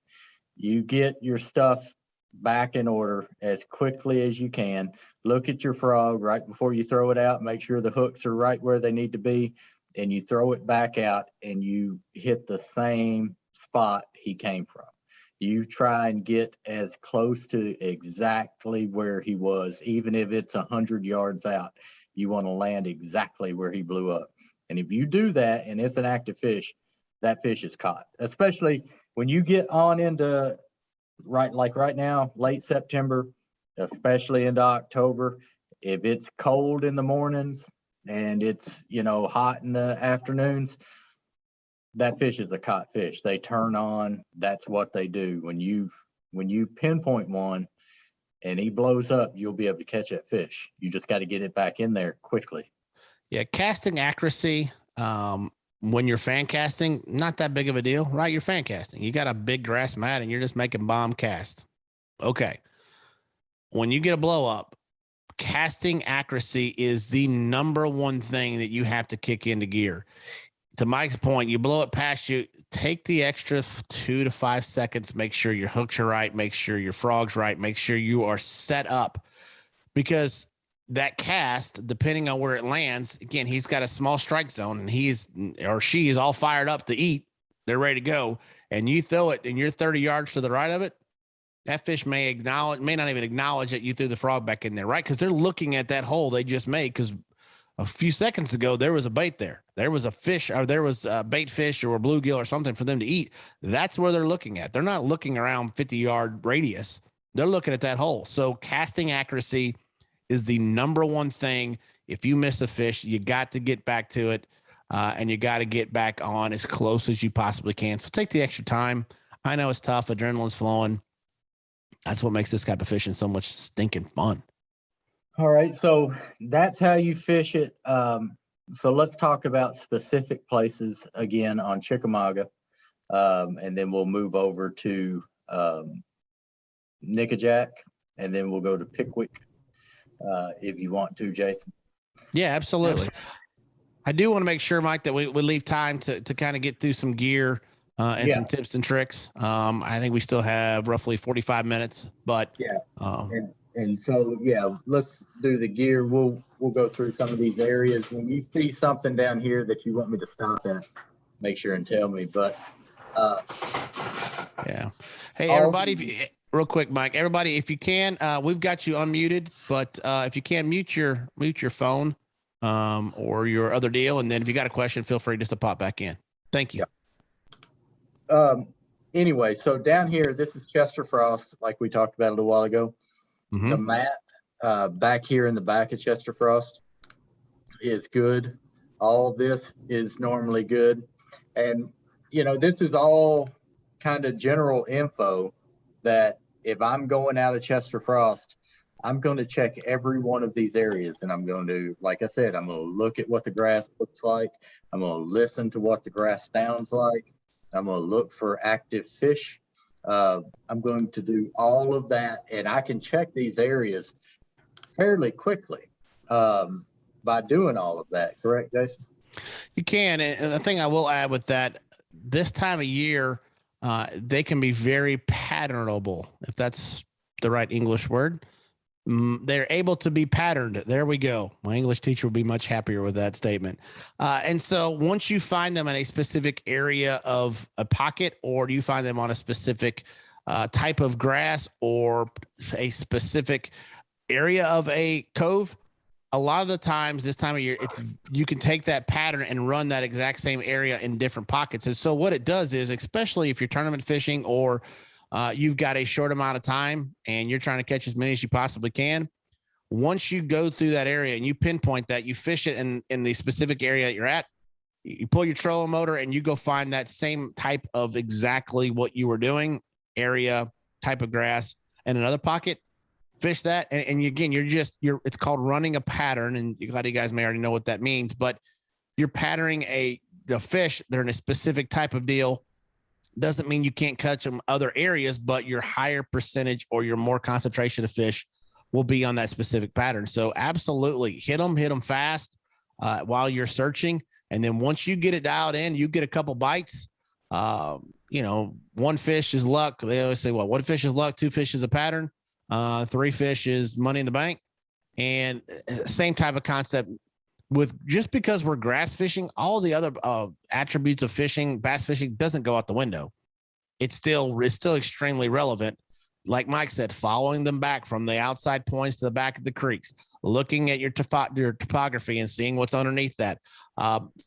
You get your stuff back in order as quickly as you can. Look at your frog right before you throw it out. Make sure the hooks are right where they need to be. And you throw it back out and you hit the same spot he came from. You try and get as close to exactly where he was, even if it's 100 yards out. You want to land exactly where he blew up. And if you do that and it's an active fish, that fish is caught. Especially when you get on into right now, late September, especially into October, if it's cold in the mornings and it's, you know, hot in the afternoons, that fish is a caught fish. They turn on. That's what they do. When you pinpoint one and he blows up, you'll be able to catch that fish. You just got to get it back in there quickly. Yeah, casting accuracy, when you're fan casting, not that big of a deal, right? You're fan casting. You got a big grass mat and you're just making bomb cast. Okay. When you get a blow up, casting accuracy is the number one thing that you have to kick into gear. To Mike's point, you blow it past you, take the extra 2 to 5 seconds, make sure your hooks are right, make sure your frog's right, make sure you are set up, because that cast, depending on where it lands, again, he's got a small strike zone and he's or she is all fired up to eat. They're ready to go. And you throw it and you're 30 yards to the right of it. That fish may not even acknowledge that you threw the frog back in there, right? Because they're looking at that hole they just made. Because a few seconds ago, there was a bait there. There was a fish, or there was a bait fish or a bluegill or something for them to eat. That's where they're looking at. They're not looking around 50-yard radius. They're looking at that hole. So casting accuracy is the number one thing. If you miss a fish, you got to get back to it, and you got to get back on as close as you possibly can. So take the extra time. I know it's tough. Adrenaline's flowing. That's what makes this type of fishing so much stinking fun. All right, so that's how you fish it. So let's talk about specific places again on Chickamauga, and then we'll move over to Nickajack, and then we'll go to Pickwick if you want to, Jason. Yeah, absolutely. I do want to make sure, Mike, that we leave time to kind of get through some gear and some tips and tricks. I think we still have roughly 45 minutes, but and so let's do the gear. We'll go through some of these areas. When you see something down here that you want me to stop at, make sure and tell me. But hey, everybody, real quick, Mike, everybody, if you can, we've got you unmuted, but if you can mute your phone or your other deal, and then if you got a question, feel free just to pop back in. Thank you. Anyway, so down here, this is Chester Frost, like we talked about a little while ago. Mm-hmm. The mat back here in the back of Chester Frost is good. All this is normally good. And, you know, this is all kind of general info that if I'm going out of Chester Frost, I'm going to check every one of these areas. And I'm going to, like I said, I'm going to look at what the grass looks like. I'm going to listen to what the grass sounds like. I'm going to look for active fish. I'm going to do all of that, and I can check these areas fairly quickly by doing all of that. Correct, Jason? You can. And the thing I will add with that, this time of year, they can be very patternable, if that's the right English word. They're able to be patterned. There we go. My English teacher will be much happier with that statement. And so once you find them in a specific area of a pocket, or do you find them on a specific type of grass or a specific area of a cove, a lot of the times this time of year, you can take that pattern and run that exact same area in different pockets. And so what it does is, especially if you're tournament fishing or you've got a short amount of time and you're trying to catch as many as you possibly can, once you go through that area and you pinpoint that, you fish it in the specific area that you're at, you pull your trolling motor and you go find that same type of exactly what you were doing, area, type of grass, and another pocket, fish that. And again, it's called running a pattern. And a lot of you guys may already know what that means, but you're patterning the fish. They're in a specific type of deal. Doesn't mean you can't catch them other areas, but your higher percentage or your more concentration of fish will be on that specific pattern. So absolutely hit them fast while you're searching. And then once you get it dialed in, you get a couple bites. One fish is luck. They always say, well, one fish is luck, two fish is a pattern. 3 fish is money in the bank. And same type of concept with, just because we're grass fishing, all the other attributes of fishing, bass fishing, doesn't go out the window. It's still extremely relevant. Like Mike said, following them back from the outside points to the back of the creeks, looking at your topography and seeing what's underneath that,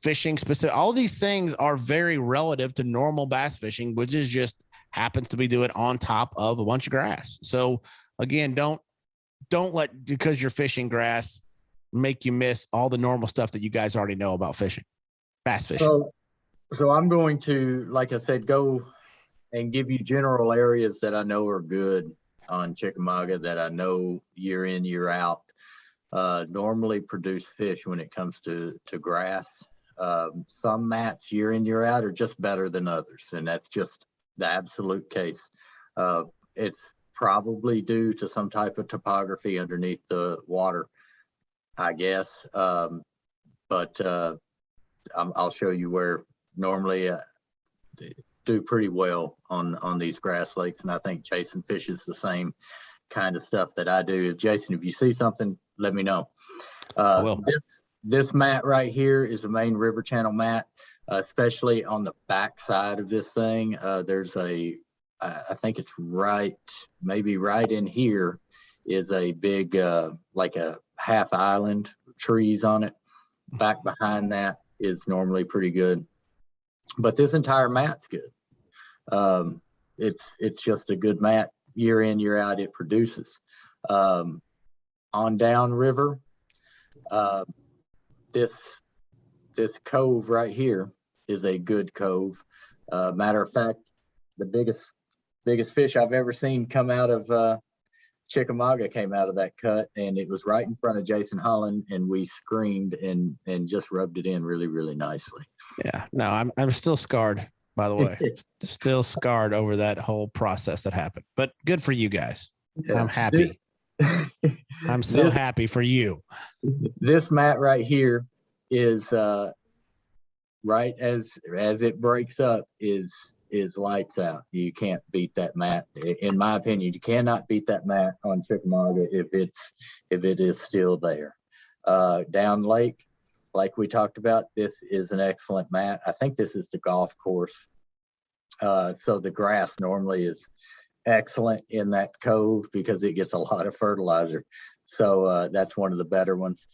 fishing specific, all these things are very relative to normal bass fishing, which is just happens to be doing on top of a bunch of grass. So again, don't let, because you're fishing grass, make you miss all the normal stuff that you guys already know about fishing, bass fishing. So I'm going to, like I said, go and give you general areas that I know are good on Chickamauga, that I know year in, year out, normally produce fish when it comes to grass. Some mats year in, year out are just better than others, and that's just the absolute case. It's probably due to some type of topography underneath the water, I guess. But I'll show you where normally do pretty well on these grass lakes, and I think Jason fishes the same kind of stuff that I do. Jason, if you see something, let me know. I will. This mat right here is a main river channel mat, especially on the back side of this thing. There's I think it's maybe right in here is a big, like a half island, trees on it. Back behind that is normally pretty good, but this entire mat's good. It's just a good mat year in, year out. It produces. On downriver, this cove right here is a good cove. Matter of fact, the biggest fish I've ever seen come out of Chickamauga came out of that cut, and it was right in front of Jason Holland, and we screamed and just rubbed it in really, really nicely. Yeah, no, I'm still scarred, by the way. Still scarred over that whole process that happened, but good for you guys. Yeah. I'm happy. I'm so happy for you. This mat right here is right as it breaks up is lights out. You can't beat that mat. In my opinion, you cannot beat that mat on Chickamauga if it is still there. Down lake, like we talked about, this is an excellent mat. I think this is the golf course. So the grass normally is excellent in that cove because it gets a lot of fertilizer. So that's one of the better ones.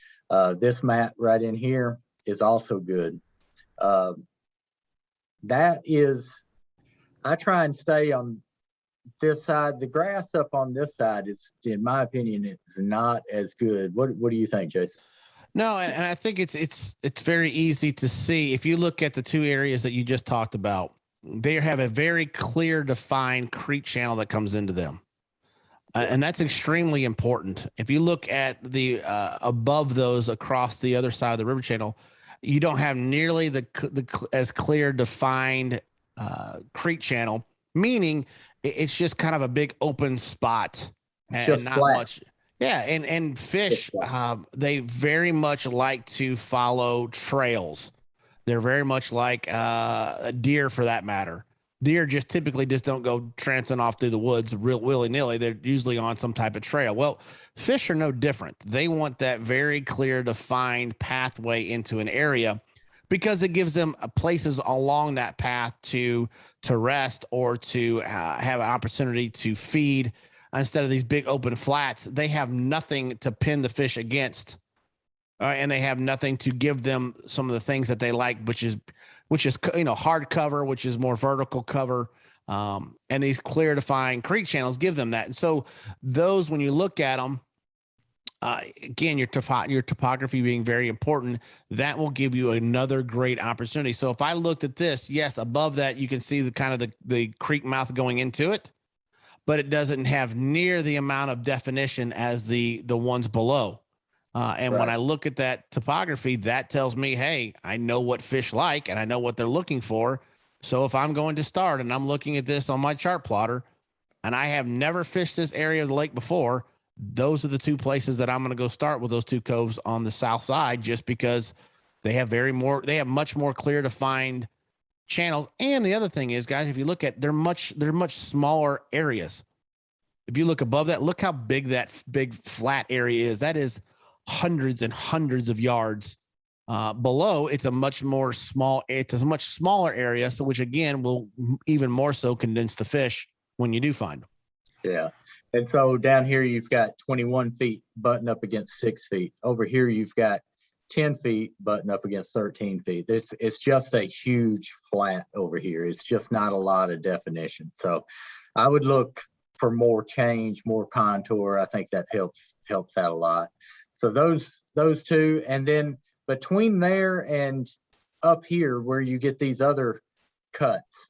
This mat right in here is also good. I try and stay on this side. The grass up on this side is, in my opinion, it's not as good. What do you think, Jason? No, and I think it's very easy to see. If you look at the two areas that you just talked about, they have a very clear defined creek channel that comes into them. And that's extremely important. If you look at the above those across the other side of the river channel, you don't have nearly the as clear defined creek channel, meaning it's just kind of a big open spot and not flat. Much. Yeah, and fish, they very much like to follow trails. They're very much like a deer, for that matter. Deer typically don't go tramping off through the woods real willy-nilly. They're usually on some type of trail. Well, fish are no different. They want that very clear, defined pathway into an area because it gives them places along that path to rest or to have an opportunity to feed instead of these big open flats. They have nothing to pin the fish against, and they have nothing to give them some of the things that they like, which is hard cover, which is more vertical cover. And these clear defined creek channels give them that. And so those, when you look at them, again, your topography being very important, that will give you another great opportunity. So if I looked at this, yes, above that, you can see the kind of the creek mouth going into it, but it doesn't have near the amount of definition as the ones below. And when I look at that topography, that tells me, hey, I know what fish like and I know what they're looking for. So if I'm going to start and I'm looking at this on my chart plotter and I have never fished this area of the lake before, those are the two places that I'm going to go start with, those two coves on the south side, just because they have much more clear defined channels. And the other thing is, guys, if you look at, they're much smaller areas. If you look above that, look how big that big flat area is. That is hundreds and hundreds of yards. Below, it's a much smaller area. So which again, will even more so condense the fish when you do find them. Yeah. And so down here, you've got 21 feet button up against 6 feet. Over here, you've got 10 feet button up against 13 feet. It's just a huge flat over here. It's just not a lot of definition. So I would look for more change, more contour. I think that helps out a lot. So those two, and then between there and up here where you get these other cuts,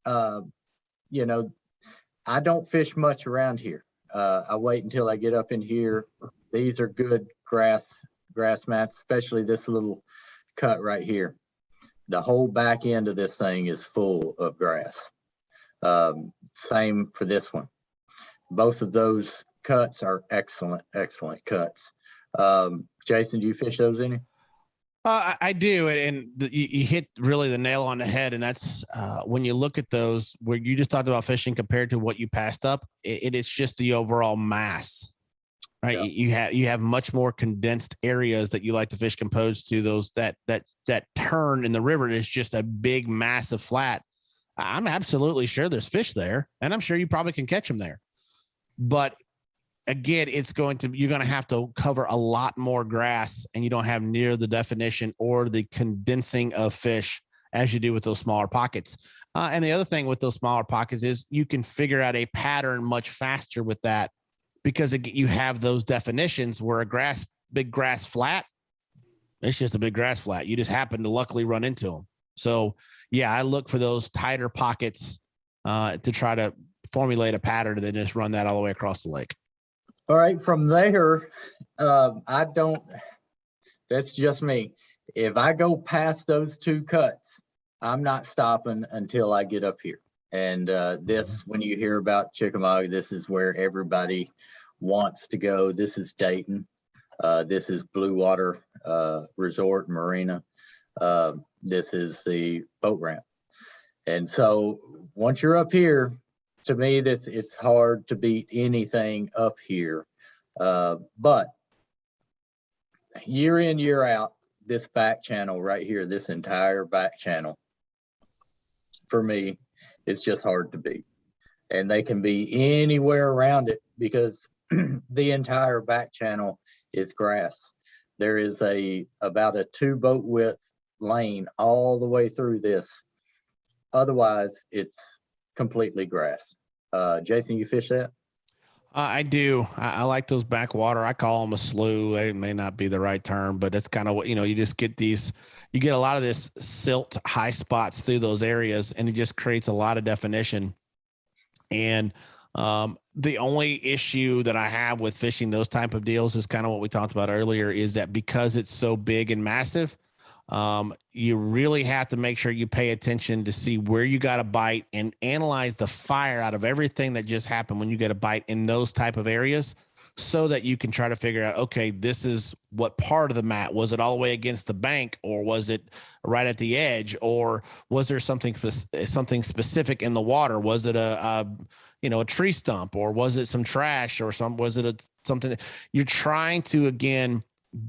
I don't fish much around here. I wait until I get up in here. These are good grass mats, especially this little cut right here. The whole back end of this thing is full of grass. Same for this one. Both of those cuts are excellent cuts. Jason, do you fish those any? I do, and you hit really the nail on the head, and that's when you look at those where you just talked about fishing compared to what you passed up. It is just the overall mass, right? Yeah. You have much more condensed areas that you like to fish, composed to those that turn in the river. Is just a big, massive flat. I'm absolutely sure there's fish there, and I'm sure you probably can catch them there, but again, you're going to have to cover a lot more grass, and you don't have near the definition or the condensing of fish as you do with those smaller pockets. And the other thing with those smaller pockets is you can figure out a pattern much faster with that, because you have those definitions where big grass flat, it's just a big grass flat. You just happen to luckily run into them. So yeah, I look for those tighter pockets to try to formulate a pattern and then just run that all the way across the lake. All right, from there, that's just me. If I go past those two cuts, I'm not stopping until I get up here. And when you hear about Chickamauga, this is where everybody wants to go. This is Dayton. This is Blue Water Resort Marina. This is the boat ramp. And so once you're up here, to me, it's hard to beat anything up here. But year in, year out, this back channel right here, this entire back channel, for me, it's just hard to beat. And they can be anywhere around it because the entire back channel is grass. There is about a 2 boat width lane all the way through this. Otherwise, it's completely grass. Jason, you fish that? I do. I like those backwater. I call them a slough. It may not be the right term, but it's kind of what, you just get you get a lot of this silt high spots through those areas, and it just creates a lot of definition. And the only issue that I have with fishing those type of deals is kind of what we talked about earlier, is that because it's so big and massive, you really have to make sure you pay attention to see where you got a bite and analyze the fire out of everything that just happened when you get a bite in those type of areas, so that you can try to figure out, okay, this is what part of the mat. Was it all the way against the bank, or was it right at the edge, or was there something specific in the water? Was it a tree stump, or was it some trash, or was it something that you're trying to, again,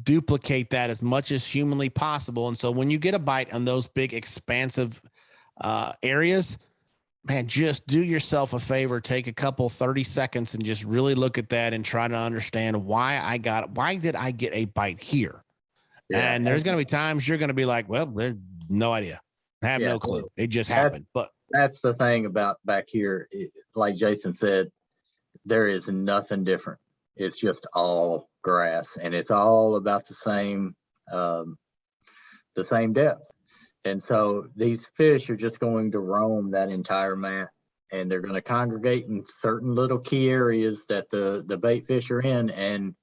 duplicate that as much as humanly possible. And so when you get a bite on those big, expansive areas, man, just do yourself a favor, take a couple 30 seconds and just really look at that and try to understand why did I get a bite here? Yeah. And there's going to be times you're going to be like, well, there's no idea. I have no clue. It just happened. But that's the thing about back here. Like Jason said, there is nothing different. It's just all grass, and it's all about the same depth. And so these fish are just going to roam that entire mat, and they're going to congregate in certain little key areas that the bait fish are in. And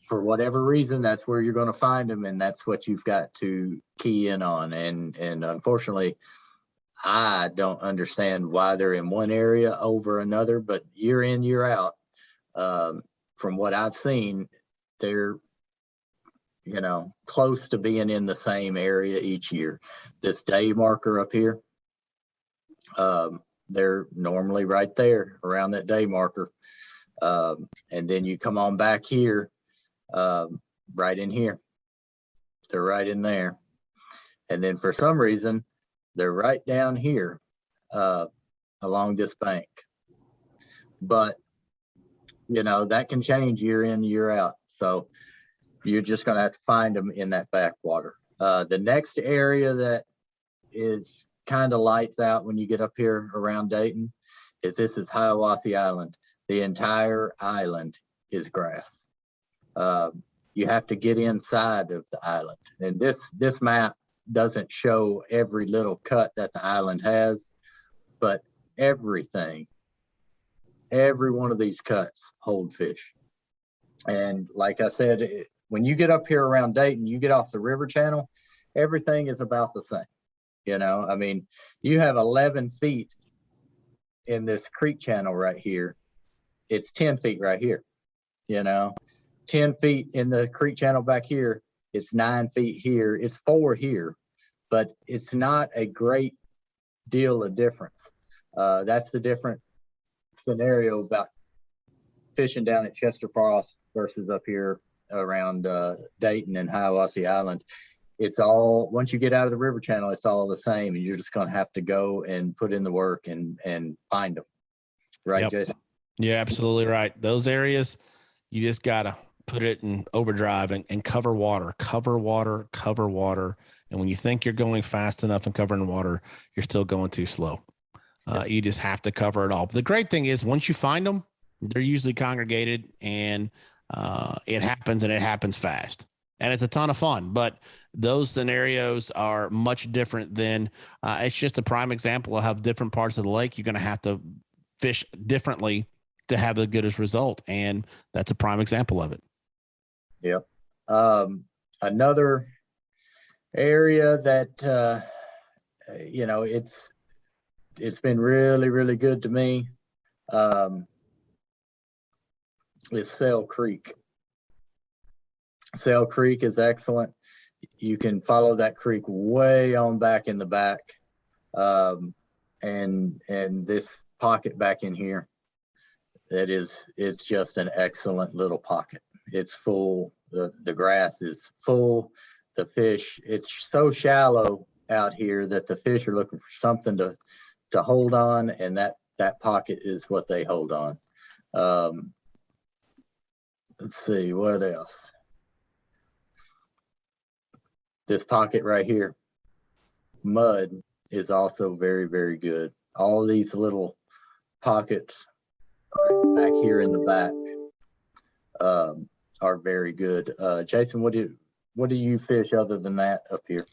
for whatever reason, that's where you're going to find them, and that's what you've got to key in on. And unfortunately, I don't understand why they're in one area over another, but year in, year out, from what I've seen, they're, close to being in the same area each year. This day marker up here, they're normally right there around that day marker. And then you come on back here, right in here. They're right in there. And then for some reason, they're right down here along this bank. But, that can change year in, year out. So you're just going to have to find them in that backwater. The next area that is kind of lights out when you get up here around Dayton this is Hiawassee Island. The entire island is grass. You have to get inside of the island. And this map doesn't show every little cut that the island has, but every one of these cuts hold fish. And like I said, when you get up here around Dayton, you get off the river channel, everything is about the same. You have 11 feet in this creek channel right here. It's 10 feet right here, 10 feet in the creek channel back here. It's 9 feet here. It's 4 here, but it's not a great deal of difference. That's the different scenario about fishing down at Chester Frost versus up here around Dayton and Hiawassee Island. It's all, once you get out of the river channel, it's all the same, and you're just going to have to go and put in the work and find them. Right, yep. Jason? You're absolutely right. Those areas, you just got to put it in overdrive and cover water. And when you think you're going fast enough and covering water, you're still going too slow. You just have to cover it all. But the great thing is once you find them, they're usually congregated, and it happens fast. And it's a ton of fun. But those scenarios are much different than it's just a prime example of how different parts of the lake you're going to have to fish differently to have the goodest result. And that's a prime example of it. Yep. Another area that, it's been really, really good to me is Sail Creek. Sail Creek is excellent. You can follow that creek way on back in the back. And this pocket back in here, it's just an excellent little pocket. It's full. The grass is full. The fish, it's so shallow out here that the fish are looking for something to hold on, and that pocket is what they hold on. Let's see, what else? This pocket right here, mud, is also very, very good. All these little pockets back here in the back are very good. Jason, what do you fish other than that up here?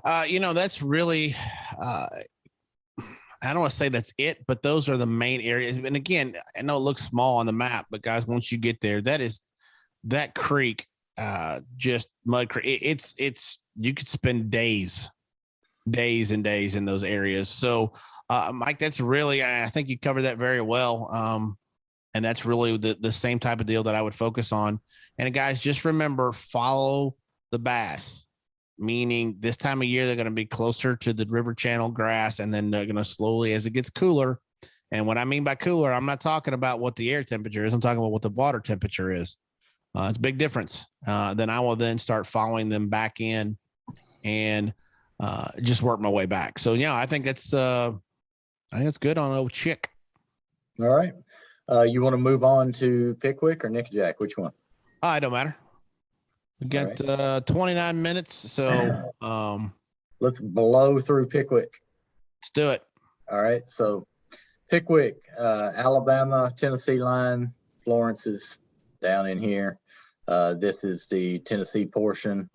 That's really I don't want to say that's it, but those are the main areas. And again, I know it looks small on the map, but guys, once you get there, that creek, just mud creek. It's you could spend days and days in those areas. So, Mike, that's really, I think you covered that very well. And that's really the same type of deal that I would focus on. And guys, just remember, follow the bass. Meaning this time of year, they're going to be closer to the river channel grass, and then they're going to slowly, as it gets cooler. And what I mean by cooler, I'm not talking about what the air temperature is. I'm talking about what the water temperature is. It's a big difference. Then I will then start following them back in and just work my way back. So yeah, I think it's good on old Chick. All right. You want to move on to Pickwick or Nickajack? Which one? It don't matter. We got 29 minutes, so let's blow through Pickwick. Let's do it. All right. So Pickwick, Alabama, Tennessee line. Florence is down in here. This is the Tennessee portion.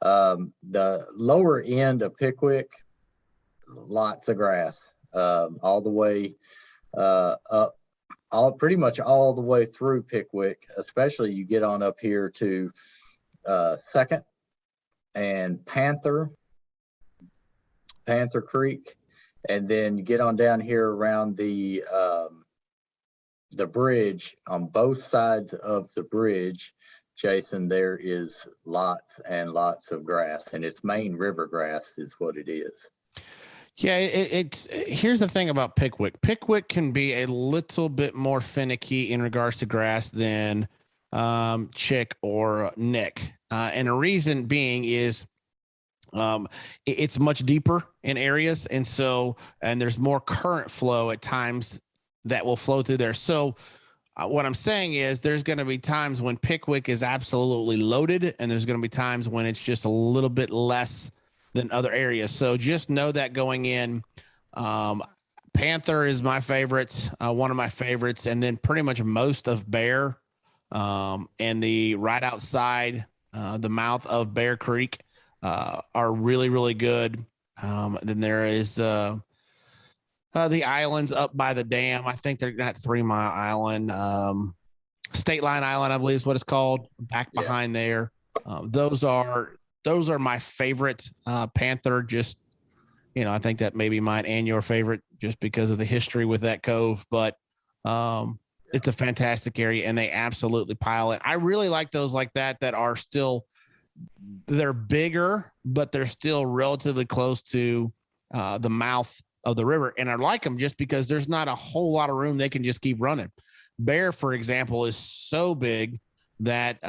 The lower end of Pickwick, lots of grass, all the way up, pretty much all the way through Pickwick, especially you get on up here to Second and Panther Creek, and then you get on down here around the bridge. On both sides of the bridge, Jason, there is lots and lots of grass, and it's main river grass is what it is. Yeah, it's here's the thing about Pickwick. Pickwick can be a little bit more finicky in regards to grass than Chick or Nick. And the reason being is it's much deeper in areas. And there's more current flow at times that will flow through there. So what I'm saying is there's going to be times when Pickwick is absolutely loaded, and there's going to be times when it's just a little bit less than other areas. So just know that going in. Panther is my favorite, one of my favorites, and then pretty much most of Bear, and the right outside the mouth of Bear Creek are really, really good. Then there is the islands up by the dam. I think they're that 3 Mile Island, State Line Island, I believe is what it's called, back behind there. Those are my favorite. Panther, just, I think that maybe mine and your favorite just because of the history with that cove, but it's a fantastic area and they absolutely pile it. I really like those like that are still, they're bigger, but they're still relatively close to the mouth of the river. And I like them just because there's not a whole lot of room. They can just keep running. Bear, for example, is so big that,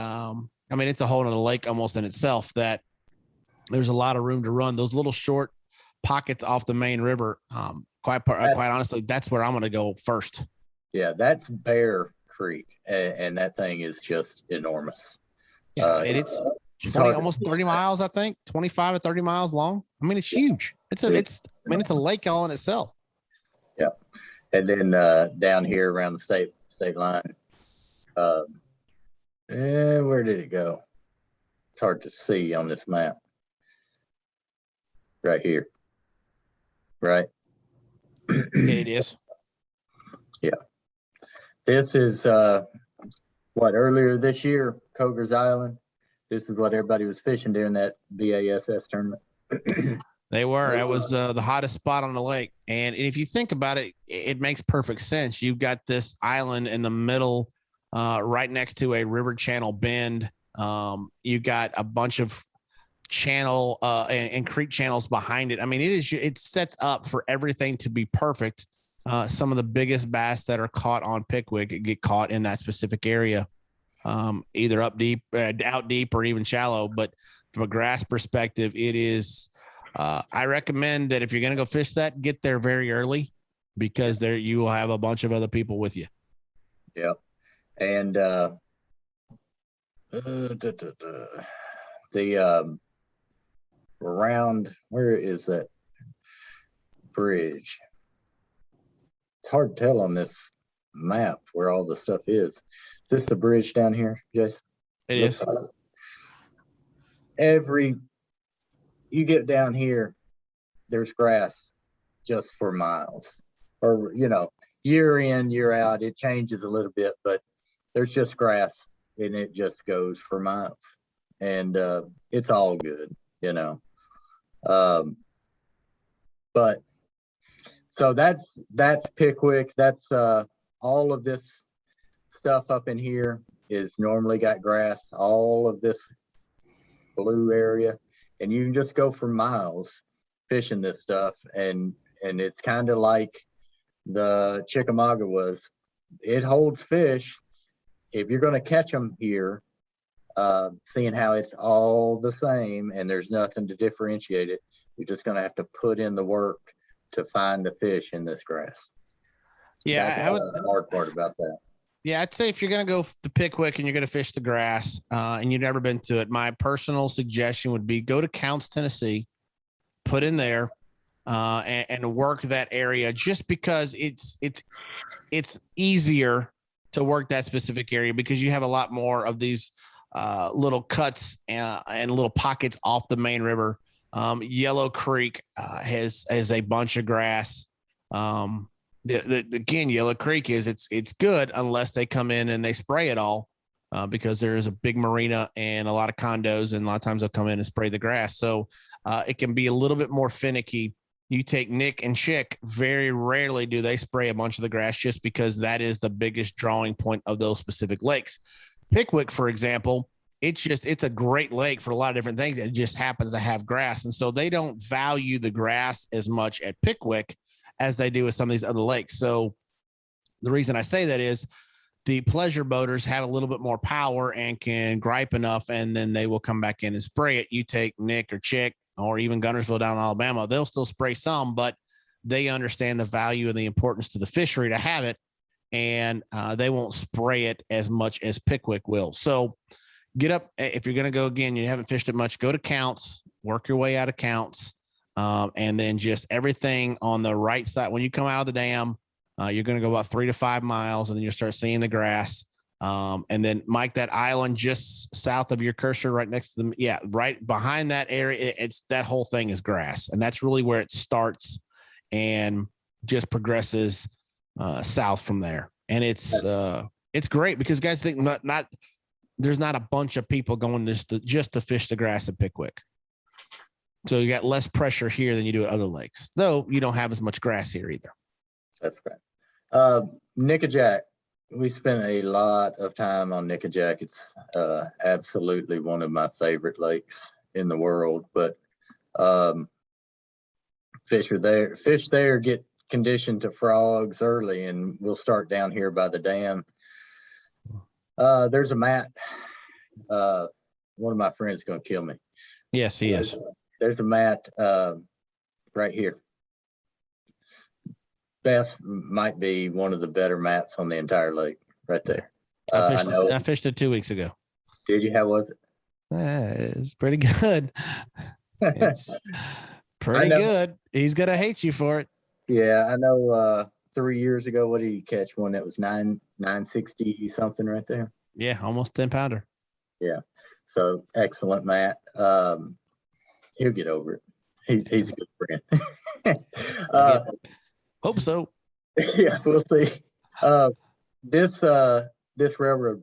it's a whole nother lake almost in itself, that there's a lot of room to run. Those little short pockets off the main river, quite honestly, that's where I'm going to go first. Yeah, that's Bear Creek, and that thing is just enormous. Yeah, it's 20, almost 30 miles, I think, 25 or 30 miles long. It's huge. It's a lake all in itself. Yeah, and then down here around the state line, where did it go? It's hard to see on this map. Right here. Right. It is. Yeah. This is earlier this year, Coger's Island. This is what everybody was fishing during that BASS tournament. They were. That was the hottest spot on the lake. And if you think about it, it makes perfect sense. You've got this island in the middle, right next to a river channel bend. You got a bunch of channel and creek channels behind it. It sets up for everything to be perfect. Some of the biggest bass that are caught on Pickwick get caught in that specific area, either up deep, out deep, or even shallow. But from a grass perspective, it is. I recommend that if you're going to go fish that, get there very early, because there you will have a bunch of other people with you. Yep, and around, where is that bridge? It's hard to tell on this map where all the stuff is. Is this the bridge down here, Jason? It is. You get down here, there's grass just for miles, or year in, year out, it changes a little bit, but there's just grass and it just goes for miles, and it's all good, but so that's Pickwick. That's all of this stuff up in here is normally got grass, all of this blue area, and you can just go for miles fishing this stuff, and it's kind of like the Chickamauga was. It holds fish. If you're going to catch them here, seeing how it's all the same and there's nothing to differentiate it. You're just going to have to put in the work to find the fish in this grass. Yeah, That's the hard part about that. Yeah, I'd say if you're going to go to Pickwick and you're going to fish the grass and you've never been to it, my personal suggestion would be go to Counts, Tennessee, put in there and work that area, just because it's easier to work that specific area because you have a lot more of these little cuts and little pockets off the main river. Yellow Creek has a bunch of grass. Again, Yellow Creek it's good unless they come in and they spray it all because there is a big marina and a lot of condos, and a lot of times they'll come in and spray the grass. So it can be a little bit more finicky. You take Nick and Chick, very rarely do they spray a bunch of the grass just because that is the biggest drawing point of those specific lakes. Pickwick, for example, it's a great lake for a lot of different things. It just happens to have grass. And so they don't value the grass as much at Pickwick as they do with some of these other lakes. So the reason I say that is the pleasure boaters have a little bit more power and can gripe enough, and then they will come back in and spray it. You take Nick or Chick or even Guntersville down in Alabama, they'll still spray some, but they understand the value and the importance to the fishery to have it, and they won't spray it as much as Pickwick will. So get up. If you're going to go again, you haven't fished it much, go to Counts, work your way out of Counts, and then just everything on the right side. When you come out of the dam, you're going to go about 3 to 5 miles, and then you start seeing the grass. And then, Mike, that island just south of your cursor, right next to them, right behind that area, it's that whole thing is grass, and that's really where it starts and just progresses south from there. And it's great because guys think there's not a bunch of people going just to fish the grass at Pickwick. So you got less pressure here than you do at other lakes, though you don't have as much grass here either. That's right. Nickajack. We spent a lot of time on Nickajack. It's absolutely one of my favorite lakes in the world. But fish there get conditioned to frogs early, and we'll start down here by the dam. There's a mat. One of my friends is going to kill me. Yes, he is. There's a mat right here. Bass might be one of the better mats on the entire lake right there. I fished it 2 weeks ago. Did you? How was it? It's pretty good. It's pretty good. He's going to hate you for it. Yeah, I know 3 years ago, what did he catch? One that was 960 something right there. Yeah, almost 10-pounder. Yeah. So excellent, Matt. He'll get over it. He's a good friend. Hope so. Yeah, we'll see. This railroad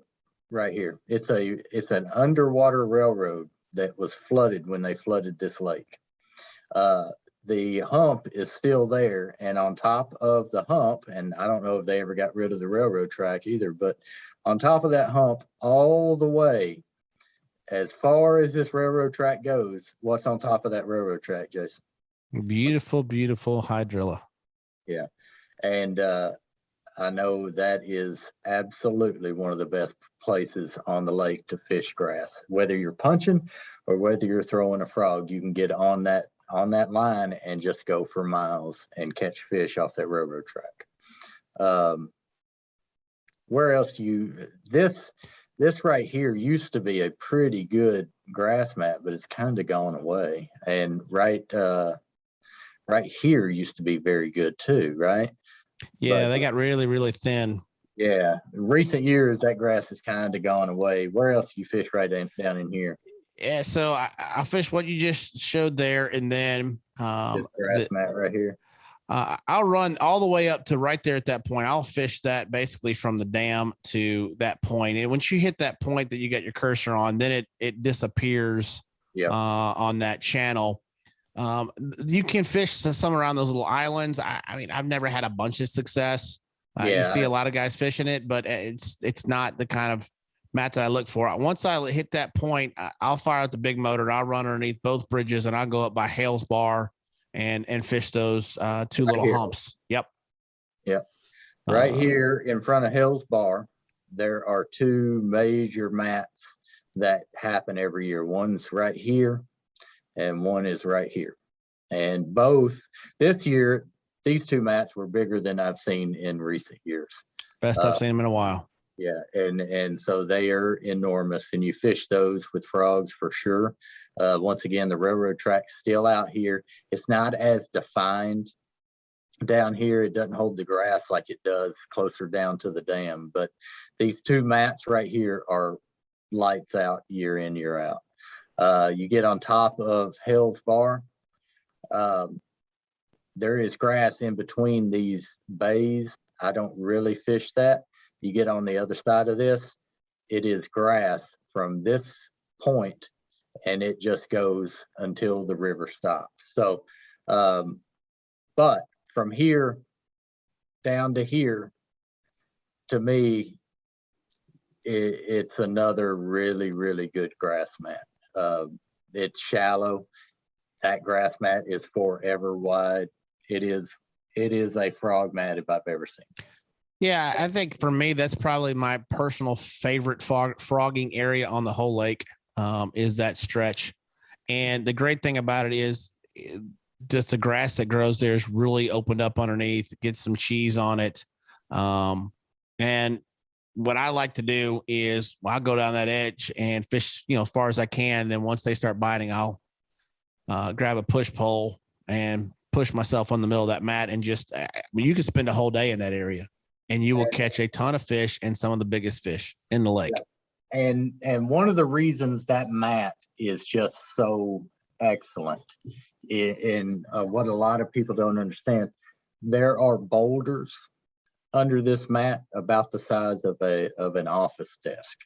right here, it's an underwater railroad that was flooded when they flooded this lake. The hump is still there, and on top of the hump, and I don't know if they ever got rid of the railroad track either, but on top of that hump, all the way as far as this railroad track goes, what's on top of that railroad track, Jason? Beautiful, beautiful hydrilla. Yeah. And I know that is absolutely one of the best places on the lake to fish grass. Whether you're punching or whether you're throwing a frog, you can get on that line and just go for miles and catch fish off that railroad track. Where else this right here used to be a pretty good grass mat, but it's kind of gone away. And right here used to be very good too, right? Yeah, they got really, really thin. Yeah, in recent years that grass has kind of gone away. Where else do you fish right down in here? Yeah, so I fish what you just showed there, and then this grass mat right here. I'll run all the way up to right there at that point. I'll fish that basically from the dam to that point. And once you hit that point that you got your cursor on, then it disappears on that channel. You can fish some around those little islands. I mean, I've never had a bunch of success. You see a lot of guys fishing it, but it's not the kind of mat that I look for. Once I hit that point, I'll fire out the big motor. I'll run underneath both bridges, and I'll go up by Hales Bar and fish those two little humps. Yep. Right here in front of Hales Bar, there are two major mats that happen every year. One's right here and one is right here. And both this year, these two mats were bigger than I've seen in recent years. Best I've seen them in a while. Yeah, and so they are enormous, and you fish those with frogs for sure. Once again, the railroad track's still out here. It's not as defined down here. It doesn't hold the grass like it does closer down to the dam. But these two mats right here are lights out year in, year out. You get on top of Hell's Bar. There is grass in between these bays. I don't really fish that. You get on the other side of this, it is grass from this point, and it just goes until the river stops. So, but from here down to here, to me, it's another really, really good grass mat. It's shallow. That grass mat is forever wide. It is a frog mat if I've ever seen. Yeah, I think for me, that's probably my personal favorite frogging area on the whole lake, is that stretch. And the great thing about it is just the grass that grows there is really opened up underneath, get some cheese on it. And what I like to do is I'll go down that edge and fish, as far as I can. Then once they start biting, I'll grab a push pole and push myself on the middle of that mat. And just, you can spend a whole day in that area and you will catch a ton of fish and some of the biggest fish in the lake. Yeah. And one of the reasons that mat is just so excellent in what a lot of people don't understand, there are boulders under this mat about the size of an office desk.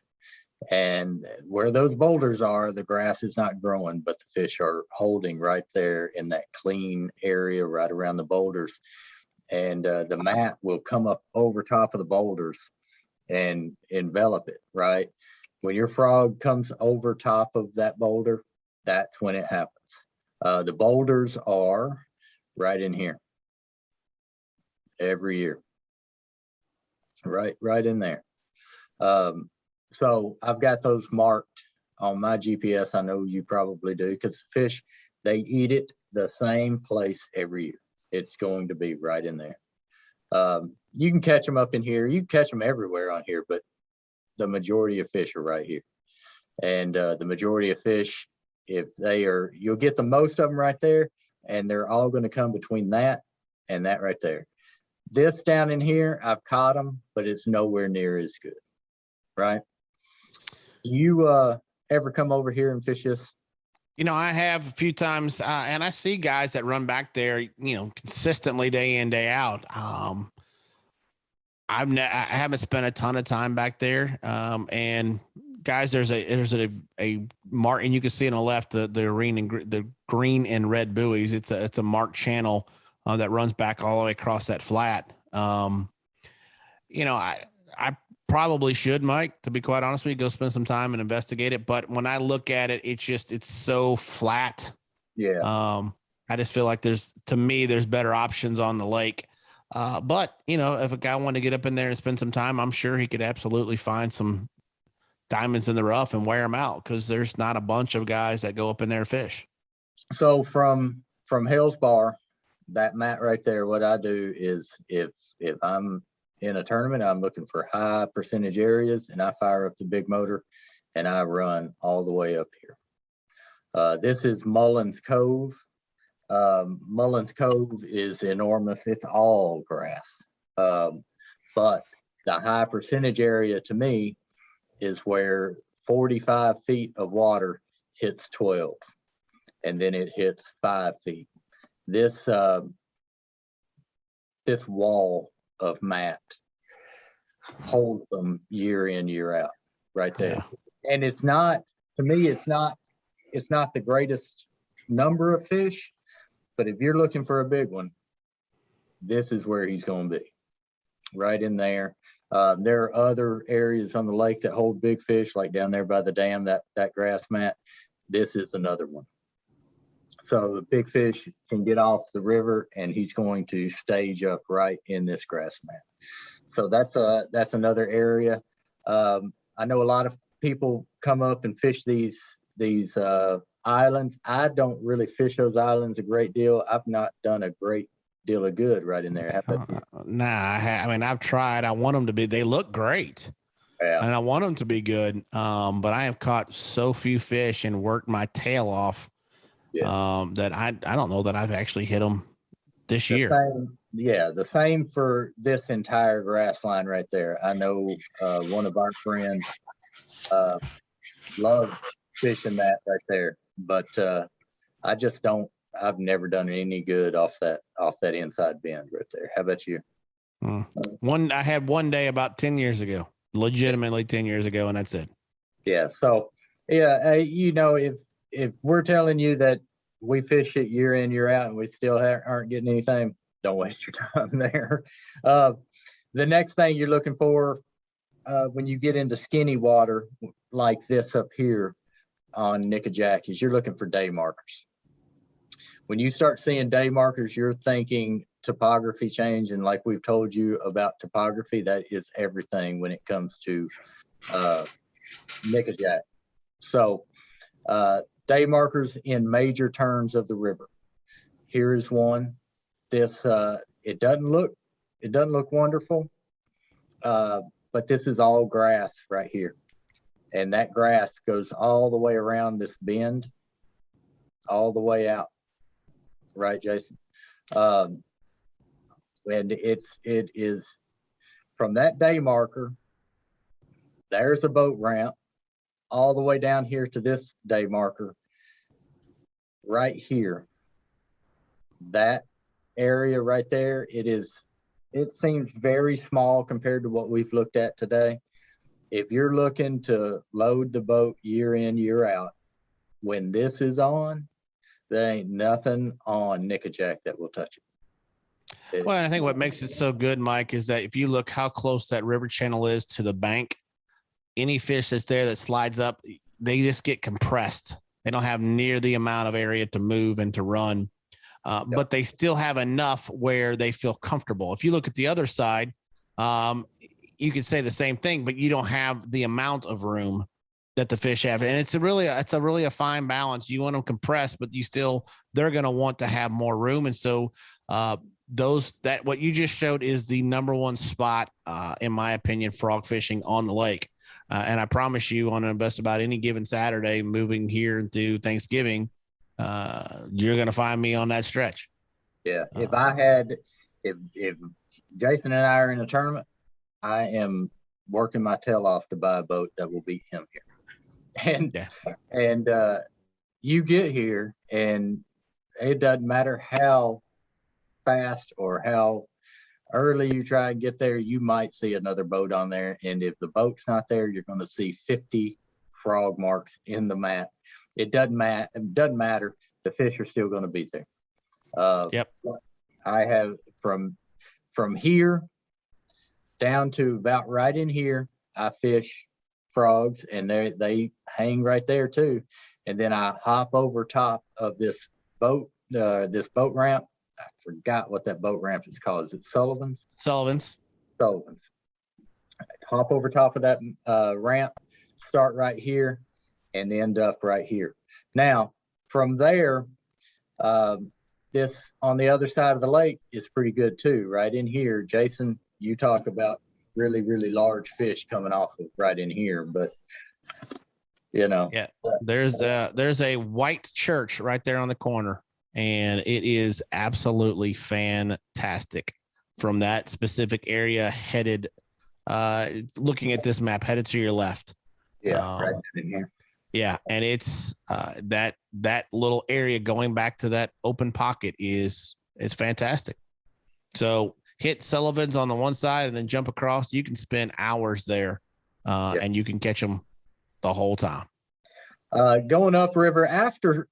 And where those boulders are, the grass is not growing, but the fish are holding right there in that clean area right around the boulders. And the mat will come up over top of the boulders and envelop it, right? When your frog comes over top of that boulder, that's when it happens. The boulders are right in here every year. Right in there. So I've got those marked on my GPS. I know you probably do, because fish, they eat it the same place every year. It's going to be right in there. You can catch them up in here. You can catch them everywhere on here, but the majority of fish are right here. And the majority of fish, you'll get the most of them right there, and they're all going to come between that and that right there. This down in here, I've caught them, but it's nowhere near as good, right? You ever come over here and fish this? I have a few times, and I see guys that run back there, consistently day in, day out. I haven't spent a ton of time back there. And guys, there's a mark, and you can see on the left the green and red buoys. It's a marked channel that runs back all the way across that flat. I probably should, Mike, to be quite honest with you, go spend some time and investigate it. But when I look at it, it's so flat. Yeah. I just feel like there's better options on the lake. But if a guy wanted to get up in there and spend some time, I'm sure he could absolutely find some diamonds in the rough and wear them out, because there's not a bunch of guys that go up in there and fish. So from Hell's Bar, that mat right there, what I do is if I'm in a tournament, I'm looking for high percentage areas, and I fire up the big motor and I run all the way up here. This is Mullins Cove. Mullins Cove is enormous. It's all grass. But the high percentage area to me is where 45 feet of water hits 12, and then it hits 5 feet. This wall of mat holds them year in, year out, right there. Yeah. And it's not, to me, it's not the greatest number of fish, but if you're looking for a big one, this is where he's going to be, right in there. There are other areas on the lake that hold big fish, like down there by the dam, that grass mat. This is another one. So the big fish can get off the river, and he's going to stage up right in this grass mat. So that's another area. I know a lot of people come up and fish these islands. I don't really fish those islands a great deal. I've not done a great deal of good right in there. Nah, I mean, I've tried. I want them to be. They look great. Yeah. And I want them to be good. But I have caught so few fish and worked my tail off. That I don't know that I've actually hit them this year. The same for this entire grass line right there. I know one of our friends love fishing that right there, but I just don't. I've never done any good off that inside bend right there. How about you? I had one day about 10 years ago, legitimately 10 years ago, and that's it. Yeah. So you know, if we're telling you that we fish it year in, year out, and we still aren't getting anything, don't waste your time there. The next thing you're looking for when you get into skinny water like this up here on Nickajack is you're looking for day markers. When you start seeing day markers, you're thinking topography change. And like we've told you about topography, that is everything when it comes to Nickajack. So day markers in major turns of the river. Here is one. This it doesn't look wonderful, but this is all grass right here, and that grass goes all the way around this bend, all the way out. Right, Jason? And it is from that day marker. There's a boat ramp all the way down here to this day marker right here. That area right there, it seems very small compared to what we've looked at today. If you're looking to load the boat year in, year out, when this is on, there ain't nothing on Nickajack that will touch it. Well, and I think what makes it so good, Mike, is that if you look how close that river channel is to the bank, any fish that's there that slides up, they just get compressed. They don't have near the amount of area to move and to run, but they still have enough where they feel comfortable. If you look at the other side, you could say the same thing, but you don't have the amount of room that the fish have. And it's a really a fine balance. You want them compressed, but they're going to want to have more room. And so what you just showed is the number one spot, in my opinion, frog fishing on the lake. And I promise you, on just about any given Saturday, moving here through Thanksgiving, you're going to find me on that stretch. Yeah. If Jason and I are in a tournament, I am working my tail off to buy a boat that will beat him here. And you get here, and it doesn't matter how fast or how early you try and get there, you might see another boat on there. And if the boat's not there, you're going to see 50 frog marks in the mat. It doesn't matter. The fish are still going to be there. Yep. I have from here down to about right in here, I fish frogs, and they hang right there too. And then I hop over top of this boat ramp. I forgot what that boat ramp is called. Is it Sullivan's? Sullivan's. Hop over top of that ramp, start right here, and end up right here. Now, from there, this on the other side of the lake is pretty good too. Right in here, Jason, you talk about really, really large fish coming off of right in here, but yeah, there's a white church right there on the corner, and it is absolutely fantastic from that specific area headed, looking at this map, headed to your left. Right in here. Yeah, and it's that little area going back to that open pocket is fantastic. So hit Sullivan's on the one side and then jump across. You can spend hours there, and you can catch them the whole time. Going upriver after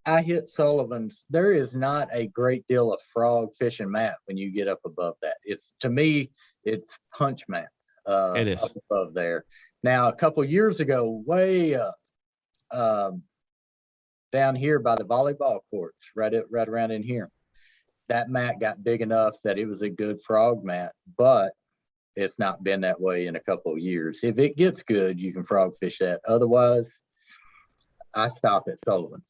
I hit Sullivan's, there is not a great deal of frog fishing mat when you get up above that. To me, it's punch mat. It is up above there. Now, a couple years ago, way up down here by the volleyball courts, right around in here, that mat got big enough that it was a good frog mat. But it's not been that way in a couple of years. If it gets good, you can frog fish that. Otherwise, I stop at Sullivan's.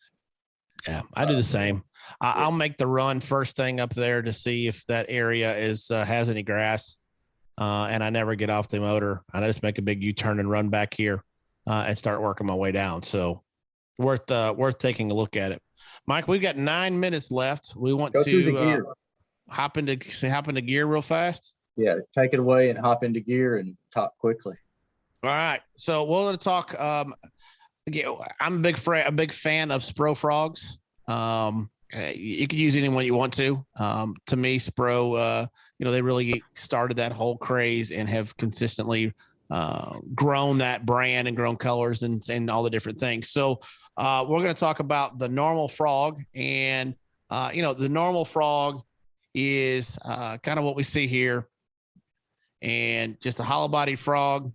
Yeah, I do the same. I'll make the run first thing up there to see if that area has any grass, and I never get off the motor. I just make a big U-turn and run back here and start working my way down. So worth taking a look at it. Mike, we've got 9 minutes left. We want to hop into gear real fast. Yeah, take it away and hop into gear and talk quickly. All right, so we're going to talk. I'm a big fan of Spro frogs. You can use anyone you want to. To me, Spro, they really started that whole craze and have consistently grown that brand and grown colors and all the different things. So we're going to talk about the normal frog, and the normal frog is kind of what we see here, and just a hollow bodied frog,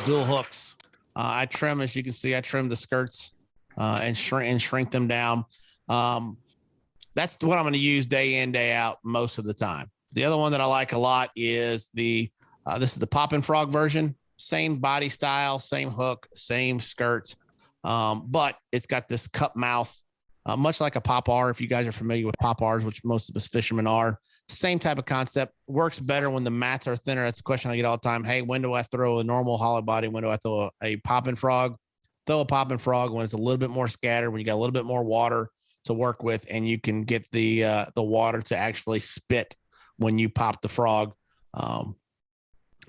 dual hooks. I trim, as you can see, I trim the skirts and shrink them down. That's what I'm going to use day in, day out most of the time. The other one that I like a lot is this is the poppin' frog version. Same body style, same hook, same skirts, but it's got this cup mouth, much like a pop R. If you guys are familiar with pop Rs, which most of us fishermen are, same type of concept. Works better when the mats are thinner. That's a question I get all the time. Hey, when do I throw a normal hollow body? When do I throw a poppin' frog? Throw a poppin' frog when it's a little bit more scattered, when you got a little bit more water to work with, and you can get the water to actually spit when you pop the frog.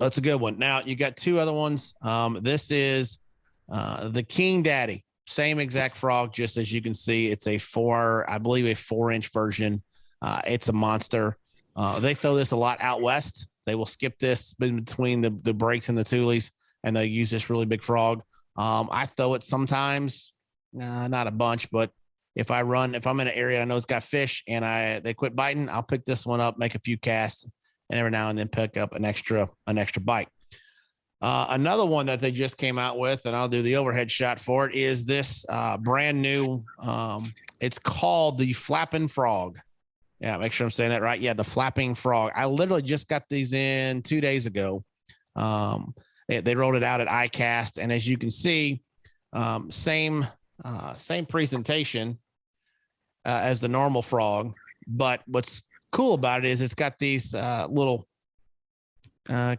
That's a good one. Now you got two other ones. This is the King Daddy, same exact frog, just as you can see, it's a 4-inch version. It's a monster. They throw this a lot out west. They will skip this between the breaks and the tulies, and they use this really big frog. I throw it sometimes, not a bunch, but if I'm in an area I know it's got fish and they quit biting, I'll pick this one up, make a few casts, and every now and then pick up an extra bite. Another one that they just came out with, and I'll do the overhead shot for it, is this brand new. It's called the Flapping Frog. Yeah, make sure I'm saying that right. Yeah, the Flapping Frog. I literally just got these in 2 days ago. They rolled it out at ICAST, and as you can see, same presentation as the normal frog. But what's cool about it is it's got these little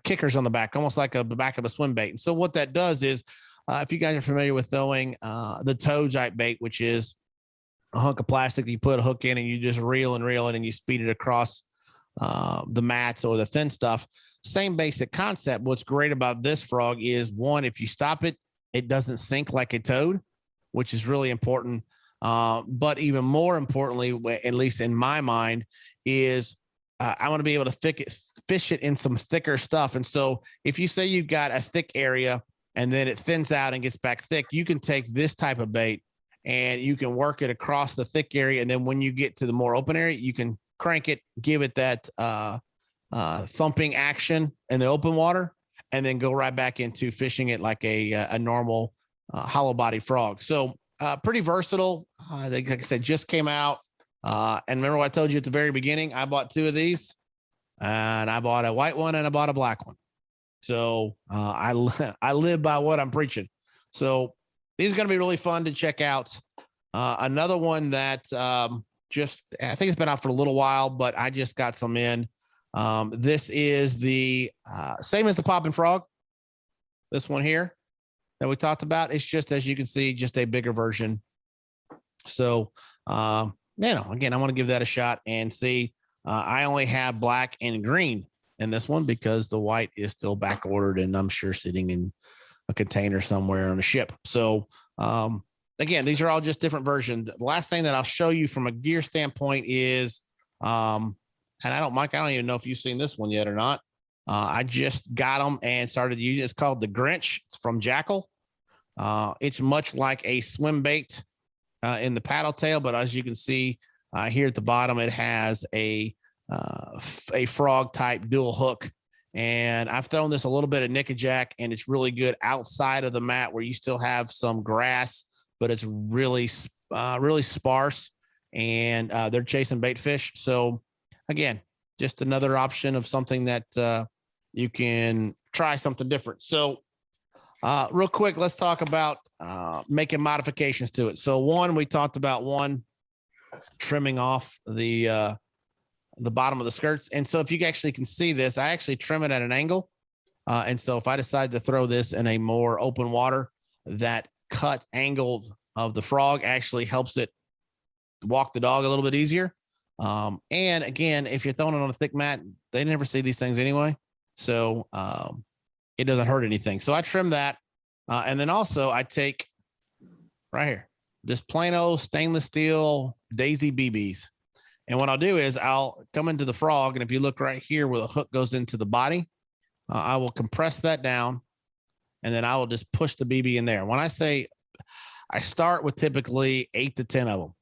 kickers on the back, almost like the back of a swim bait. And so what that does is, if you guys are familiar with throwing the toe type bait, which is a hunk of plastic, you put a hook in and you just reel it and you speed it across the mats or the thin stuff. Same basic concept. What's great about this frog is, one, if you stop it, it doesn't sink like a toad, which is really important. But even more importantly, at least in my mind, is I want to be able to fish it in some thicker stuff. And so if you say you've got a thick area and then it thins out and gets back thick, you can take this type of bait and you can work it across the thick area. And then when you get to the more open area, you can crank it, give it that thumping action in the open water, and then go right back into fishing it like a normal hollow body frog. So pretty versatile. Like I said, just came out. And remember what I told you at the very beginning? I bought two of these, and I bought a white one and I bought a black one. So I live by what I'm preaching. So these are going to be really fun to check out. Another one that I think it's been out for a little while, but I just got some in. This is the same as the Poppin' Frog. This one here that we talked about. It's just, as you can see, just a bigger version. So, again, I want to give that a shot and see. I only have black and green in this one because the white is still back ordered and I'm sure sitting in a container somewhere on a ship. So, again, these are all just different versions. The last thing that I'll show you from a gear standpoint is, and Mike, I don't even know if you've seen this one yet or not. I just got them and started using it. It's called the Grinch. It's from Jackal. It's much like a swim bait in the paddle tail, but as you can see here at the bottom, it has a frog type dual hook. And I've thrown this a little bit at Nickajack, and it's really good outside of the mat where you still have some grass, but it's really sparse, and they're chasing bait fish. So again, just another option of something that you can try something different. So real quick, let's talk about making modifications to it. So we talked about trimming off the bottom of the skirts. And so if you actually can see this, I actually trim it at an angle. And so if I decide to throw this in a more open water, that cut angle of the frog actually helps it walk the dog a little bit easier. And again, if you're throwing it on a thick mat, they never see these things anyway. So it doesn't hurt anything. So I trim that. And then also I take right here, just plain old stainless steel Daisy BBs. And what I'll do is I'll come into the frog. And if you look right here where the hook goes into the body, I will compress that down. And then I will just push the BB in there. When I say I start with typically 8 to 10 of them.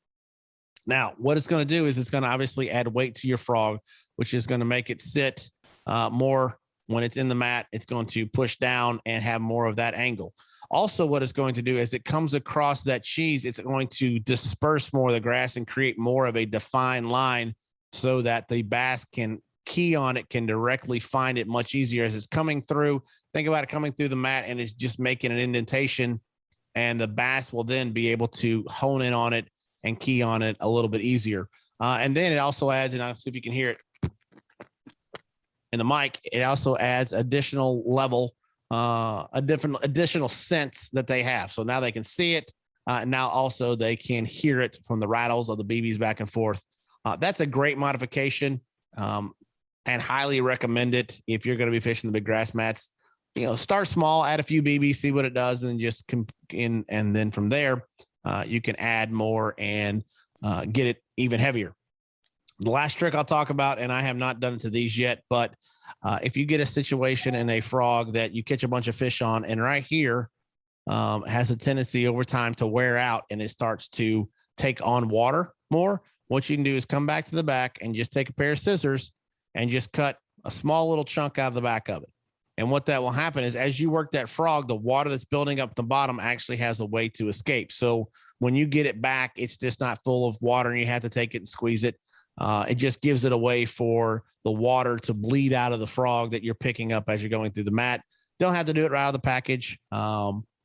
Now, what it's going to do is it's going to obviously add weight to your frog, which is going to make it sit more when it's in the mat. It's going to push down and have more of that angle. Also, what it's going to do is it comes across that cheese, it's going to disperse more of the grass and create more of a defined line so that the bass can key on it, can directly find it much easier as it's coming through. Think about it coming through the mat and it's just making an indentation, and the bass will then be able to hone in on it and key on it a little bit easier. And then it also adds, and I'll see if you can hear it in the mic, it also adds additional level, additional sense that they have. So now they can see it. Now also they can hear it from the rattles of the BBs back and forth. That's a great modification, and highly recommend it if you're going to be fishing the big grass mats. Start small, add a few BBs, see what it does, and then just and then from there, you can add more and get it even heavier. The last trick I'll talk about, and I have not done it to these yet, but if you get a situation in a frog that you catch a bunch of fish on, and right here has a tendency over time to wear out and it starts to take on water more, what you can do is come back to the back and just take a pair of scissors and just cut a small little chunk out of the back of it. And what that will happen is as you work that frog, the water that's building up the bottom actually has a way to escape. So when you get it back, it's just not full of water and you have to take it and squeeze it. It just gives it a way for the water to bleed out of the frog that you're picking up as you're going through the mat. Don't have to do it right out of the package.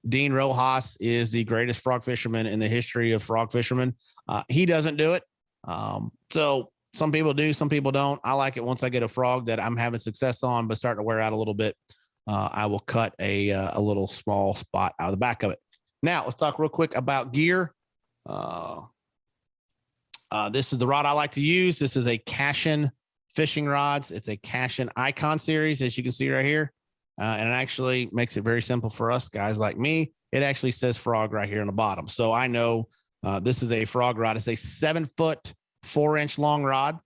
Dean Rojas is the greatest frog fisherman in the history of frog fishermen. He doesn't do it. So some people do, some people don't. I like it once I get a frog that I'm having success on, but starting to wear out a little bit. I will cut a little small spot out of the back of it. Now let's talk real quick about gear. This is the rod I like to use. This is a Cashin fishing rods. It's a Cashin Icon series, as you can see right here. And it actually makes it very simple for us guys like me. It actually says frog right here on the bottom. So I know this is a frog rod. It's a 7-foot, 4-inch long rod.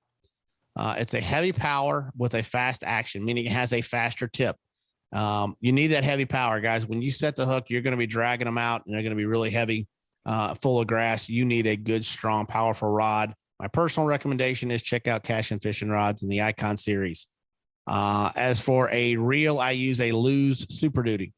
It's a heavy power with a fast action, meaning it has a faster tip. You need that heavy power, guys. When you set the hook, you're going to be dragging them out and they're going to be really heavy, full of grass. You need a good, strong, powerful rod. My personal recommendation is check out Cashin fishing rods in the Icon series. As for a reel, I use a Lew's Super Duty.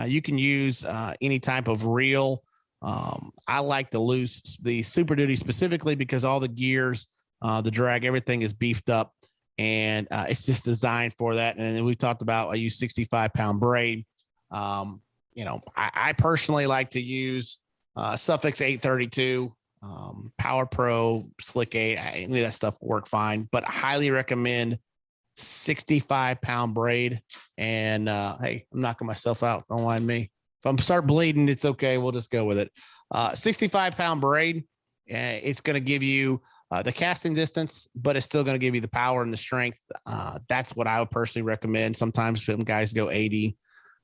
You can use any type of reel. I like the Super Duty specifically because all the gears, the drag, everything is beefed up, and it's just designed for that. And then we talked about I use 65-pound braid. I personally like to use Suffix 832, Power Pro, Slick 8. Any of that stuff will work fine, but I highly recommend 65-pound braid. And hey, I'm knocking myself out. Don't mind me. If I'm start bleeding, it's okay. We'll just go with it. 65-pound braid. It's going to give you the casting distance, but it's still going to give you the power and the strength. That's what I would personally recommend. Sometimes some guys go 80.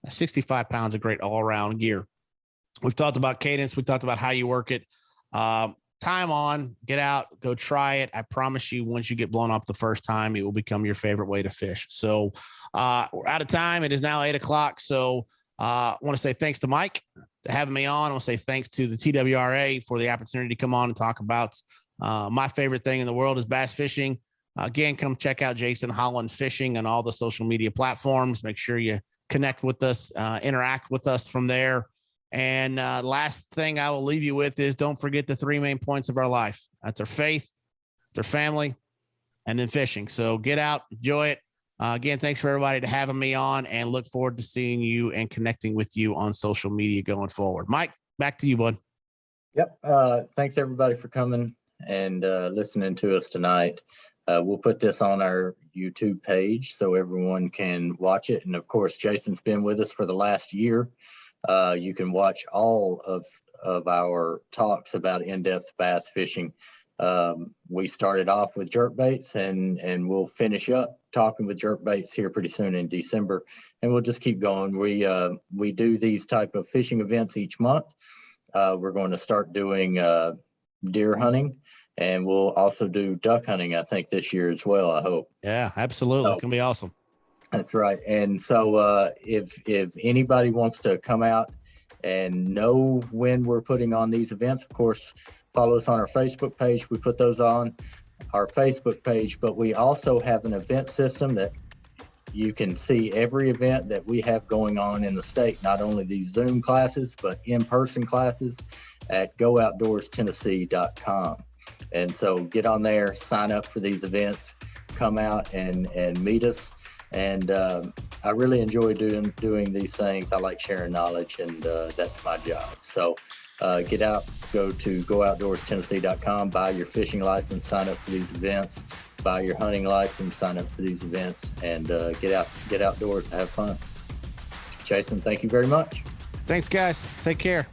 65 pounds of great all-around gear. We've talked about cadence. We talked about how you work it. Time on, get out, go try it. I promise you, once you get blown up the first time, it will become your favorite way to fish. So we're out of time. It is now 8 o'clock. So I want to say thanks to Mike for having me on. I want to say thanks to the TWRA for the opportunity to come on and talk about my favorite thing in the world is bass fishing. Again, come check out Jason Holland Fishing on all the social media platforms. Make sure you connect with us, interact with us from there. And last thing I will leave you with is don't forget the 3 main points of our life. That's our faith, it's our family, and then fishing. So get out, enjoy it. Again, thanks for everybody to having me on, and look forward to seeing you and connecting with you on social media going forward. Mike, back to you, bud. Yep. Thanks everybody for coming and listening to us tonight. We'll put this on our YouTube page so everyone can watch it. And of course, Jason's been with us for the last year. You can watch all of our talks about in-depth bass fishing. We started off with jerkbaits, and we'll finish up talking with jerkbaits here pretty soon in December, and we'll just keep going. We do these type of fishing events each month. We're going to start doing deer hunting, and we'll also do duck hunting, I think, this year as well, I hope. Yeah, absolutely. It's going to be awesome. That's right. And so if anybody wants to come out and know when we're putting on these events, of course, follow us on our Facebook page. We put those on our Facebook page, but we also have an event system that you can see every event that we have going on in the state, not only these Zoom classes, but in-person classes at gooutdoorstennessee.com. And so get on there, sign up for these events, come out and meet us. And I really enjoy doing these things. I like sharing knowledge, and that's my job. So get out, go to gooutdoorstennessee.com, buy your fishing license, sign up for these events, buy your hunting license, sign up for these events, and get outdoors, have fun. Jason, thank you very much. Thanks, guys. Take care.